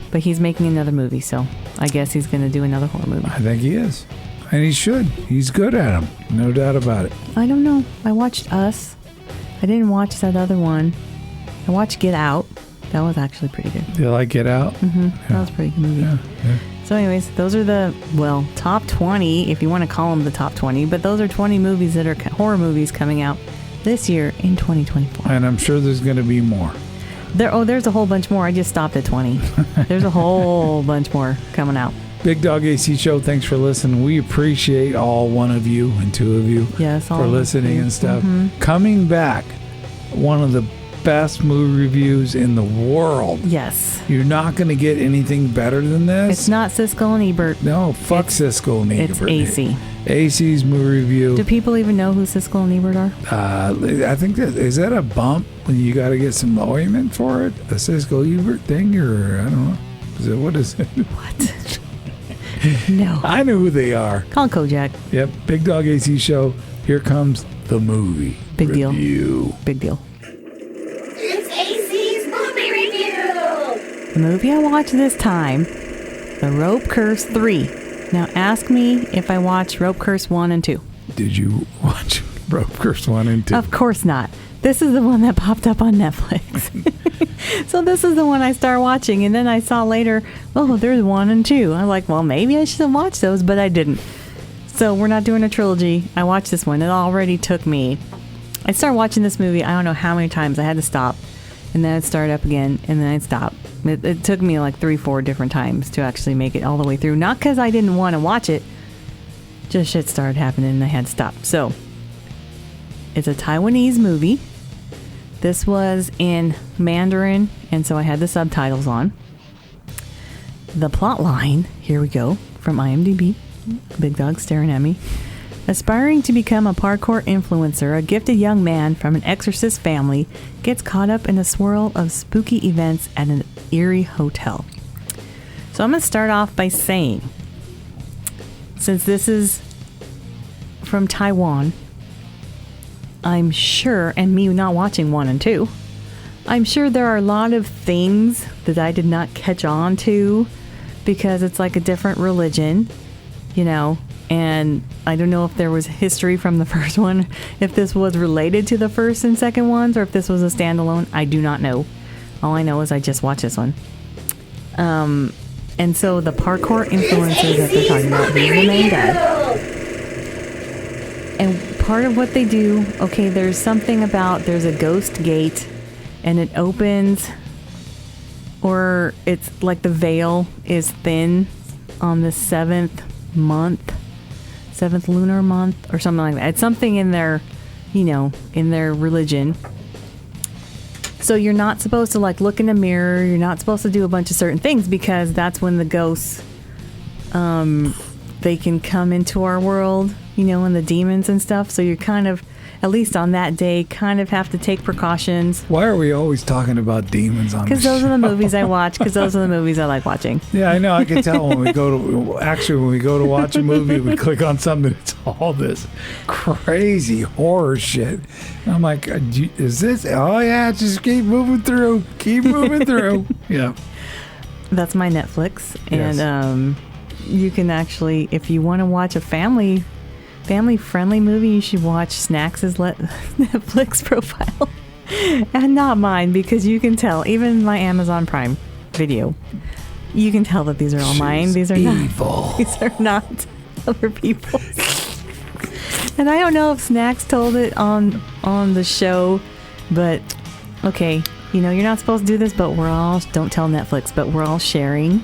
but he's making another movie, so I guess he's going to do another horror movie. I think he is. And he should. He's good at them. No doubt about it. I don't know. I watched Us. I didn't watch that other one. I watched Get Out. That was actually pretty good. Did you like Get Out? That was a pretty good movie. Yeah. So anyways, those are the, top 20, if you want to call them the top 20, but those are 20 movies that are horror movies coming out this year in 2024. And I'm sure there's going to be more. There's a whole bunch more. I just stopped at 20. There's a whole bunch more coming out. Big Dog AC Show, thanks for listening. We appreciate all one of you and two of you for listening and stuff. Coming back, one of the best movie reviews in the world. Yes. You're not going to get anything better than this. It's not Siskel and Ebert. No, fuck Siskel and Ebert. It's AC. AC's movie review. Do people even know who Siskel and Ebert are? I think is that a bump when you got to get some ointment for it? A Siskel Ebert thing, or I don't know. What is it? What? No. I know who they are. Colin Kojak. Yep. Big Dog AC Show. Here comes the movie Big review. deal. Big deal. It's AC's movie review. The movie I watched this time, The Rope Curse 3. Now ask me if I watched Rope Curse 1 and 2. Did you watch Rope Curse 1 and 2? Of course not. This is the one that popped up on Netflix. So this is the one I started watching, and then I saw later, there's 1 and 2. I'm like, well, maybe I should have watched those, but I didn't. So we're not doing a trilogy. I watched this one. It already took me. I started watching this movie, I don't know how many times. I had to stop, and then I'd start up again, and then I'd stop. It took me like 3-4 different times to actually make it all the way through. Not because I didn't want to watch it. Just shit started happening, and I had to stop. So it's a Taiwanese movie. This was in Mandarin, and so I had the subtitles on. The plot line, here we go, from IMDb. Big Dog staring at me. Aspiring to become a parkour influencer, a gifted young man from an exorcist family gets caught up in a swirl of spooky events at an eerie hotel. So I'm going to start off by saying, since this is from Taiwan, I'm sure, and me not watching 1 and 2, I'm sure there are a lot of things that I did not catch on to because it's like a different religion, and I don't know if there was history from the first one, if this was related to the first and second ones, or if this was a standalone. I do not know. All I know is I just watched this one. And so the parkour influencers that they're talking about, he's the main guy. And part of what they do, there's something about, there's a ghost gate, and it opens, or it's like the veil is thin on the 7th lunar month, or something like that. It's something in their, in their religion. So you're not supposed to look in a mirror. You're not supposed to do a bunch of certain things because that's when the ghosts, they can come into our world, and the demons and stuff. So you're kind of, at least on that day, kind of have to take precautions. Why are we always talking about demons on this Because those show? are the movies I watch, because those are the movies I like watching. Yeah, I know. I can tell when we go to watch a movie, we click on something, it's all this crazy horror shit. And I'm like, is this? Oh, yeah, just keep moving through. Keep moving through. Yeah. That's my Netflix. Yes. And you can actually, if you want to watch a family-friendly movie, you should watch Snacks' Netflix profile. And not mine, because you can tell, even my Amazon Prime Video, you can tell that these are all mine. These are evil. not. These are not other people's. And I don't know if Snacks told it on the show, but okay, you're not supposed to do this, but don't tell Netflix, but we're all sharing.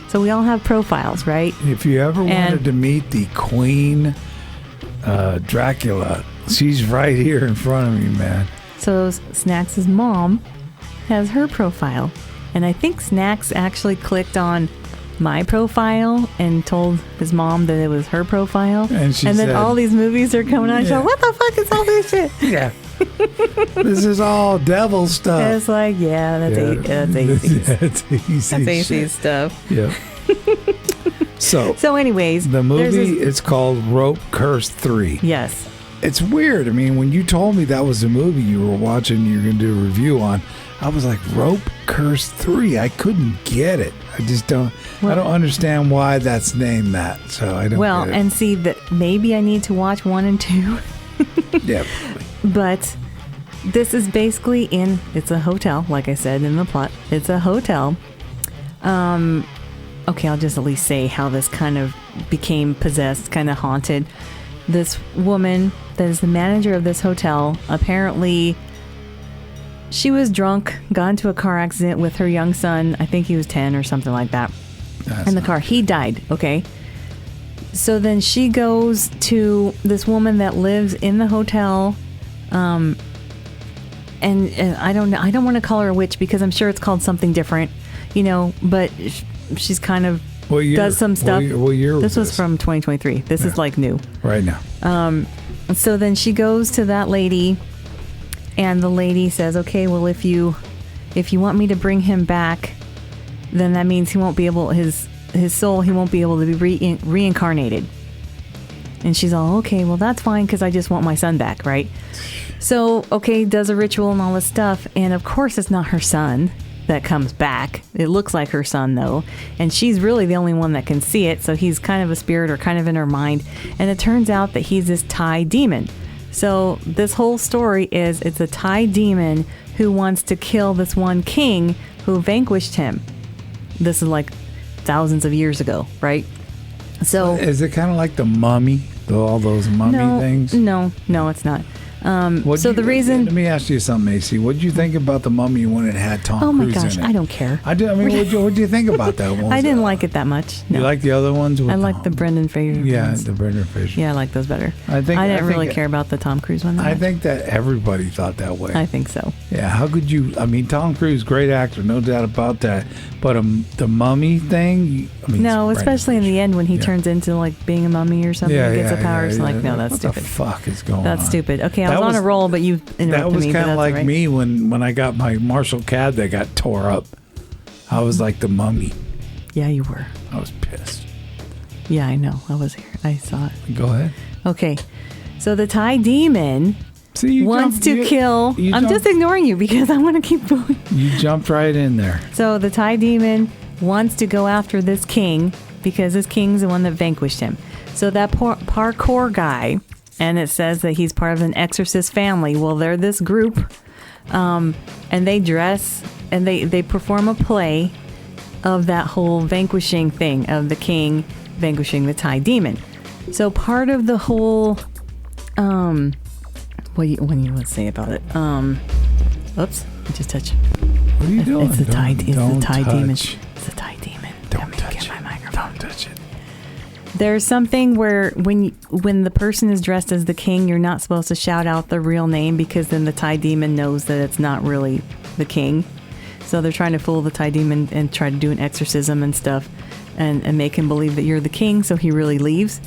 So we all have profiles, right? If you ever wanted to meet the Queen Dracula, she's right here in front of me, man. So Snacks' mom has her profile. And I think Snacks actually clicked on my profile and told his mom that it was her profile. And then said, all these movies are coming out. Yeah. So what the fuck is all this shit? Yeah. This is all devil stuff. And it's like, that's AC's. That's AC's stuff. Yeah. So anyways, the movie is called Rope Curse 3. Yes. It's weird. I mean, when you told me that was the movie you were watching, you were going to do a review on, I was like, Rope Curse 3. I couldn't get it. I just don't. I don't understand why that's named that. So I don't. Well, get it. and see that maybe I need to watch 1 and 2. Yeah. But this is basically it's a hotel, like I said in the plot. It's a hotel. Okay, I'll just at least say how this kind of became possessed, kind of haunted. This woman that is the manager of this hotel, apparently she was drunk, got into a car accident with her young son. I think he was 10 or something like that. In the car. He died, okay? So then she goes to this woman that lives in the hotel, and I don't know. I don't want to call her a witch because I'm sure it's called something different, but she's kind of does some stuff. What year was this was from 2023. This is like new. Right now. So then she goes to that lady, and the lady says, okay, well, if you want me to bring him back, then that means he won't be able, his soul, he won't be able to be reincarnated. And she's all, okay, well, that's fine because I just want my son back, right? So, okay, does a ritual and all this stuff. And of course, it's not her son that comes back. It looks like her son, though. And she's really the only one that can see it. So he's kind of a spirit or kind of in her mind. And it turns out that he's this Thai demon. So this whole story is it's a Thai demon who wants to kill this one king who vanquished him. This is like thousands of years ago, right? So is it kind of like the Mummy, all those mummy things? No, it's not. The reason. Let me ask you something, AC. What did you think about the Mummy when it had Tom Cruise in it? Oh my gosh, I don't care. What did you think about that one? I didn't like it that much. No. You like the other ones? I like the Brendan Fraser. Yeah, ones. the Brendan Fraser. Yeah, I like those better. I didn't really care about the Tom Cruise one. I think that everybody thought that way. I think so. Yeah, how could you? I mean, Tom Cruise, great actor, no doubt about that. But the Mummy thing. No, especially in the end when he turns into like being a mummy or something, gets the powers. Like, no, that's stupid. What the fuck is going on? That's stupid. Okay, I was on a roll, but you interrupted me. That was kind of like right. me when I got my Marshall cab that got tore up. I was like the Mummy. Yeah, you were. I was pissed. Yeah, I know. I was here. I saw it. Go ahead. Okay, so the Thai demon wants to kill. I'm just ignoring you because I want to keep going. You jumped right in there. So the Thai demon wants to go after this king because this king's the one that vanquished him. So that parkour guy, and it says that he's part of an exorcist family. Well, they're this group, and they dress and they perform a play of that whole vanquishing thing of the king vanquishing the Thai demon. So part of the whole, what do you want to say about it? Oops, I just touched. What are you doing? It's the Thai demon. Touch. It's the Thai demon. Don't touch it. My microphone. Don't touch it. There's something where when the person is dressed as the king, you're not supposed to shout out the real name because then the Thai demon knows that it's not really the king. So they're trying to fool the Thai demon and try to do an exorcism and stuff and make him believe that you're the king, so he really leaves.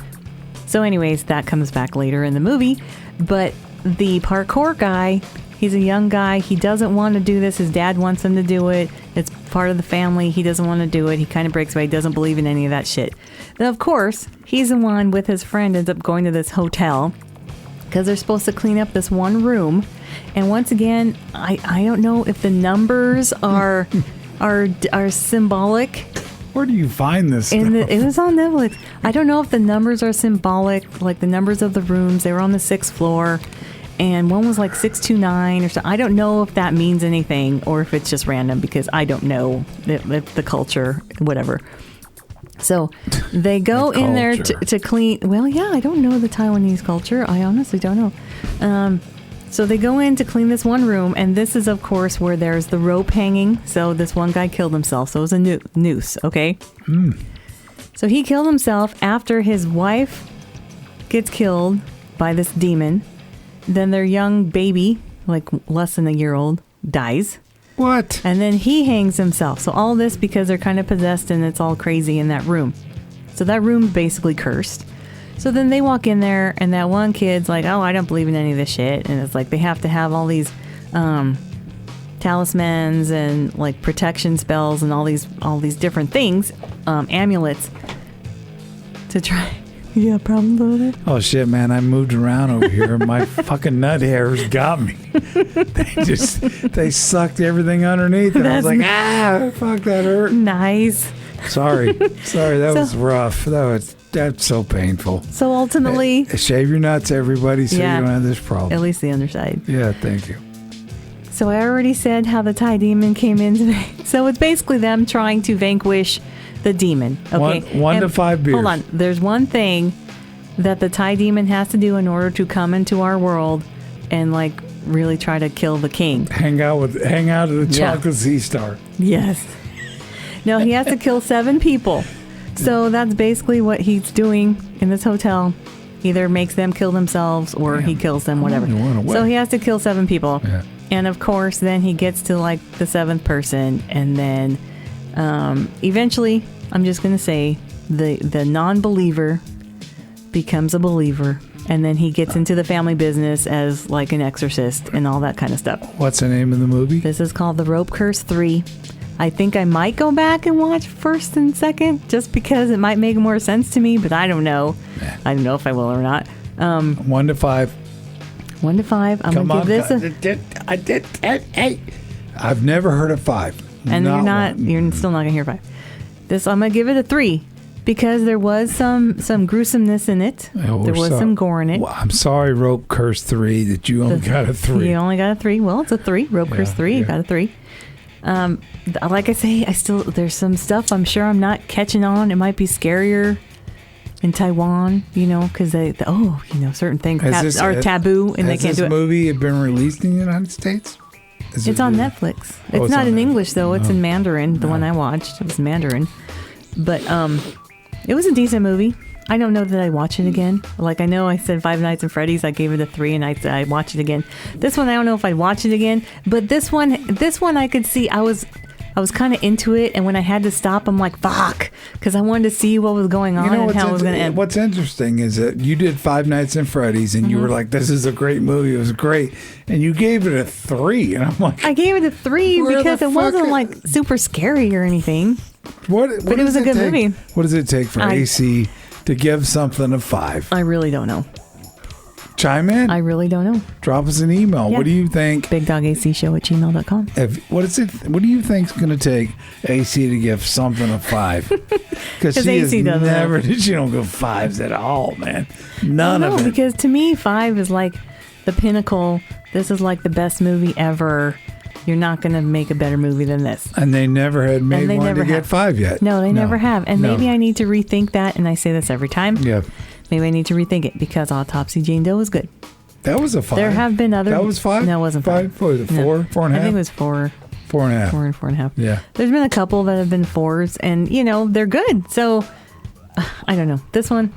So anyways, that comes back later in the movie. But the parkour guy, he's a young guy. He doesn't want to do this. His dad wants him to do it. It's part of the family. He doesn't want to do it. He kind of breaks away. He doesn't believe in any of that shit. Then, of course, he's the one with his friend ends up going to this hotel because they're supposed to clean up this one room. And once again, I don't know if the numbers are symbolic. Where do you find this? It was on Netflix. I don't know if the numbers are symbolic, like the numbers of the rooms. They were on the 6th floor. And one was like 629 or something. I don't know if that means anything or if it's just random because I don't know if the culture, whatever. So they go in there to clean. Well, yeah, I don't know the Taiwanese culture. I honestly don't know. So they go in to clean this one room. And this is, of course, where there's the rope hanging. So this one guy killed himself. So it was a noose, okay? So he killed himself after his wife gets killed by this demon. Then their young baby, like less than a year old, dies. What? And then he hangs himself. So all this because they're kind of possessed and it's all crazy in that room. So that room's basically cursed. So then they walk in there and that one kid's like, oh, I don't believe in any of this shit. And it's like they have to have all these talismans and like protection spells and all these different things, amulets to try. You got problems over there? Oh shit, man! I moved around over here. My fucking nut hairs got me. They sucked everything underneath, and I was like, fuck, that hurt. Nice. Sorry, that was rough. That's so painful. So ultimately, shave your nuts, everybody, so you don't have this problem. At least the underside. Yeah, thank you. So I already said how the Thai demon came in. So it's basically them trying to vanquish the demon. Okay, One to 5 beers. Hold on. There's one thing that the Thai demon has to do in order to come into our world and like really try to kill the king. Hang out at the Yeah. Chocolate Sea Star. Yes. No, he has to kill 7 people. So that's basically what he's doing in this hotel. Either makes them kill themselves or he kills them, whatever. only one away. So he has to kill 7 people. Yeah. And of course, then he gets to like the 7th person. And then eventually, I'm just going to say, the non-believer becomes a believer. And then he gets into the family business as like an exorcist and all that kind of stuff. What's the name of the movie? This is called The Rope Curse 3. I think I might go back and watch first and second just because it might make more sense to me, but I don't know. I don't know if I will or not. 1 to 5. 1 to 5. I'm going to give this a... I've never heard of 5. And you're still not going to hear 5. This, I'm going to give it a 3 because there was some gruesomeness in it. Oh, there was some gore in it. Well, I'm sorry, Rope Curse 3, that you only got a 3. You only got a 3. Well, it's a 3. Rope Curse 3. You yeah. got a 3. Like I say, there's some stuff I'm sure I'm not catching on. It might be scarier in Taiwan, because certain things are taboo and they can't do it. Has this movie been released in the United States? It's on Netflix. Oh, It's not on in Netflix. English though. It's in Mandarin. The one I watched, it was Mandarin. But it was a decent movie. I don't know that I watch it again. Like I know I said Five Nights at Freddy's, I gave it a 3 and I watch it again. This one I don't know if I'd watch it again, but this one I could see I was kind of into it, and when I had to stop, I'm like, fuck, because I wanted to see what was going on and how it was going to end. What's interesting is that you did Five Nights at Freddy's, and you were like, "This is a great movie. It was great," and you gave it a 3, and I'm like, I gave it a 3 Where because the it wasn't fuck- like super scary or anything. "What?" But it was a good movie. What does it take for AC to give something a 5? I really don't know. Chime in. I really don't know. Drop us an email. Yeah. What do you think? BigDogACShow@gmail.com. What do you think's going to take AC to give something a 5? Because she AC has doesn't never. She don't give 5s at all, man. None No, of it. because to me, 5 is like the pinnacle. This is like the best movie ever. You're not going to make a better movie than this. And they never had made they one never to get have. 5 yet. No, they never have. And No. maybe I need to rethink that. And I say this every time. Yeah, Maybe I need to rethink it because Autopsy Jane Doe was good. that was a 5. There have been other. That was 5. No, it wasn't 5. What was it? No. 4, 4 and a I half. think it was 4, 4 and a half. 4 and 4.5. Yeah. There's been a couple that have been 4s, and they're good. So I don't know. This one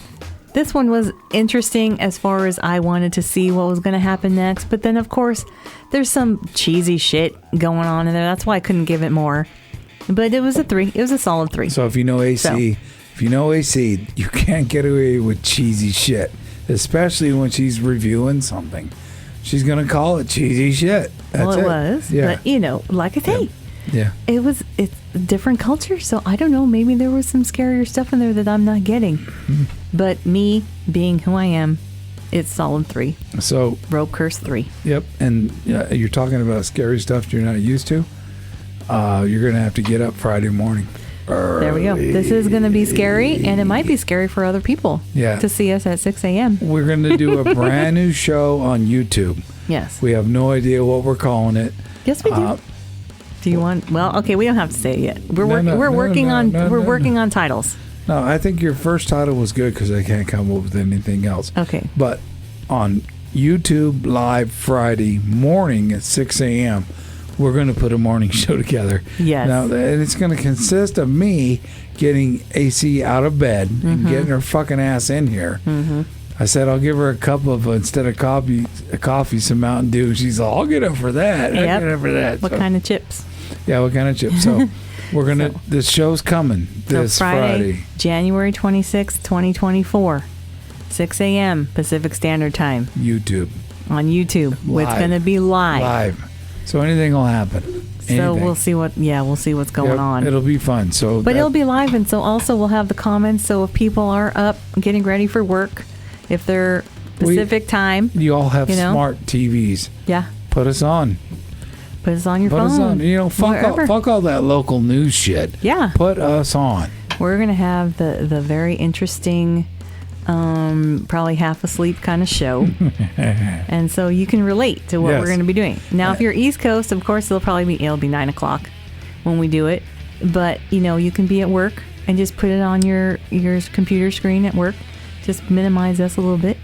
was interesting as far as I wanted to see what was going to happen next. But then, of course, there's some cheesy shit going on in there. That's why I couldn't give it more. But it was a 3. It was a solid 3. So if you know AC, you can't get away with cheesy shit, especially when she's reviewing something. She's gonna call it cheesy shit. That's well, it it was. Yeah. But, like I say, Yeah. it's a different culture. So I don't know. Maybe there was some scarier stuff in there that I'm not getting. Mm-hmm. But me being who I am, it's solid 3. So Rope Curse 3. yep, and you're talking about scary stuff you're not used to. You're gonna have to get up Friday morning. There we go. This is going to be scary, and it might be scary for other people Yeah. to see us at 6 a.m. We're gonna do a brand new show on YouTube. Yes. We have no idea what we're calling it. Yes, we do. Uh, Do you want? Well, okay, we don't have to say it yet. We're No, working no. working on titles. No, I think your first title was good because I can't come up with anything else. Okay. But on YouTube Live Friday morning at 6 a.m., we're going to put a morning show together. Yes. Now, and it's going to consist of me getting AC out of bed Mm-hmm. and getting her fucking ass in here. Mm-hmm. I said I'll give her a cup of, instead of coffee, some Mountain Dew. She's like, I'll get up for that. Yep. I'll get up for that. What So- kind of chips? Yeah, what kind of chips? So we're going to, this show's coming this So Friday. January 26th, 2024, 6 a.m. Pacific Standard Time YouTube. on YouTube. It's Live. going to be Live. So anything will happen. So Anything. we'll see what's going Yep, on. It'll be fun. So, But it'll be live, and so also we'll have the comments. So if people are up getting ready for work, if they're Pacific time, you all have you know? smart TVs. yeah, Put us on. put us on your Put phone. us on. wherever. Fuck all that local news shit. Yeah. Put us on. We're gonna have the very interesting probably half asleep kind of show. And so you can relate to what Yes. we're going to be doing. Now, if you're East Coast, of course, it'll be 9 o'clock when we do it. But, you can be at work and just put it on your computer screen at work. Just minimize us a little bit.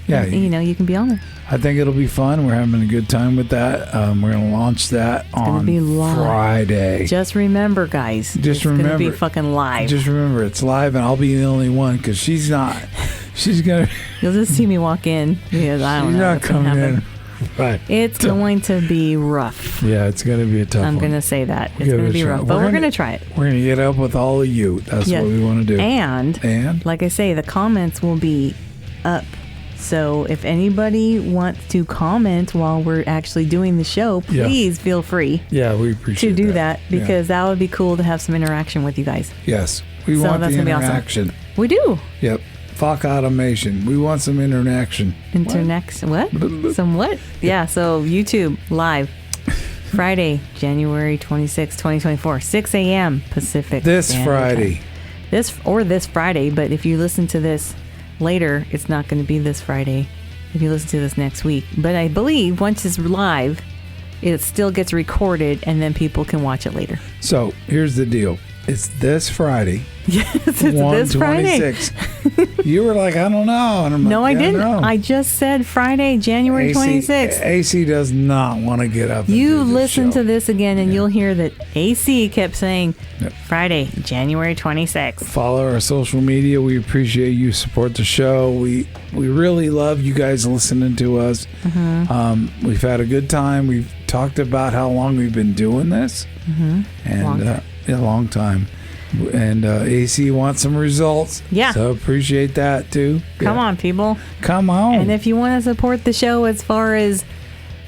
Yeah, And, you can be on there. I think it'll be fun. We're having a good time with that. We're going to launch that gonna on be live. Friday. Just remember, guys. It's going to be fucking live. Just remember, it's live, and I'll be the only one because she's not. She's going to. You'll just see me walk in because I don't She's know not what's gonna coming in. happen. Right. It's going to be rough. Yeah, it's going to be a tough I'm one. going to say that. It's Give going it to a be try. rough. But we're going to try it. We're going to get up with all of you. That's Yeah. what we want to do. And, like I say, the comments will be up. So if anybody wants to comment while we're actually doing the show, Yeah. please feel free Yeah, we appreciate to do that Yeah. because that would be cool to have some interaction with you guys. Yes, we So want that's the gonna be awesome. interaction. We do. Yep. Fuck automation. We want some interaction. What? Some what? Yeah, so YouTube live Friday, January 26, 2024, 6 a.m. Pacific. This Standard Friday. Time. This Friday, but if you listen to this later, it's not going to be this Friday. If you listen to this next week. But I believe once it's live, it still gets recorded and then people can watch it later. So here's the deal. It's this Friday. Yes, it's this Friday. 1/26. You were like, I don't know. And I'm No, like, I yeah, didn't. no. I just said Friday, January 26th. AC does not want to get up. And You do this listen show. to this again and you'll hear that AC kept saying Yep. Friday, January 26th. Follow our social media. We appreciate you. Support the show. We really love you guys listening to us. Mm-hmm. We've had a good time. We've talked about how long we've been doing this, and a long time. And AC wants some results. Yeah. So appreciate that too. Come on, people. Come on. And if you want to support the show as far as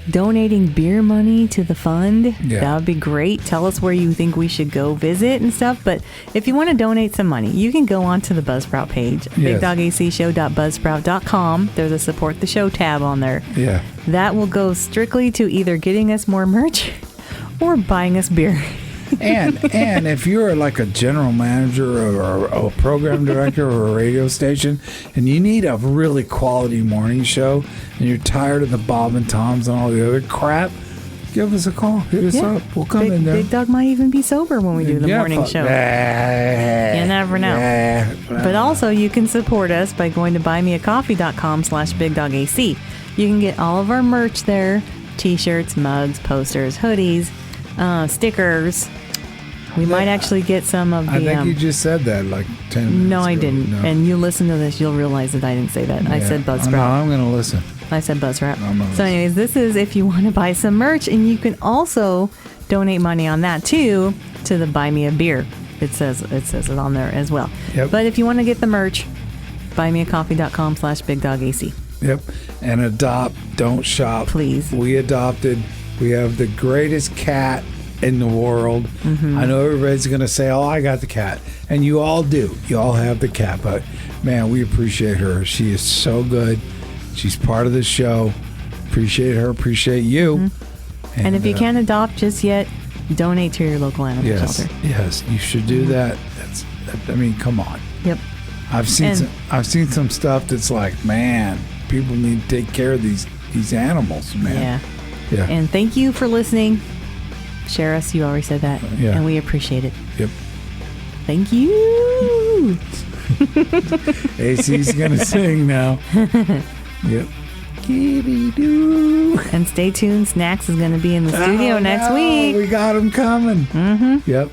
donating beer money to the fund, Yeah. that would be great. Tell us where you think we should go visit and stuff. But if you want to donate some money, you can go onto the Buzzsprout page, Yes. bigdogacshow.buzzsprout.com. There's a support the show tab on there. Yeah. That will go strictly to either getting us more merch or buying us beer. and if you're like a general manager or a program director or a radio station and you need a really quality morning show and you're tired of the Bob and Toms and all the other crap, give us a call. Hit us up. We'll come in there. Big Dog might even be sober when we do the morning show. You never know. But also, you can support us by going to buymeacoffee.com/BigDogAC. You can get all of our merch there. T-shirts, mugs, posters, hoodies, stickers. We might actually get some of the... I think you just said that like 10 minutes No, I ago. didn't. No. And you listen to this, you'll realize that I didn't say that. I Yeah. said Oh, Buzzsprout. no, I'm going to listen. I said Buzzsprout. I'm gonna So anyways, this is if you want to buy some merch, and you can also donate money on that too to the Buy Me a Beer. It says it on there as well. Yep. But if you want to get the merch, buymeacoffee.com/BigDogAC. Yep. And adopt, don't shop. Please. We adopted. We have the greatest cat in the world. Mm-hmm. I know everybody's going to say, oh, I got the cat. And you all do. You all have the cat. But, man, we appreciate her. She is so good. She's part of the show. Appreciate her. Appreciate you. Mm-hmm. And if you can't adopt just yet, donate to your local animal shelter. Yes, you should do that. I mean, come on. Yep. I've seen And- some stuff that's like, man, people need to take care of these animals, man. Yeah. And thank you for listening. Share us. You already said that. Yeah. And we appreciate it. Yep. Thank you. AC's gonna sing now. Yep. Kitty doo. And stay tuned. Snacks is going to be in the studio next week. We got him coming. Mm-hmm. Yep.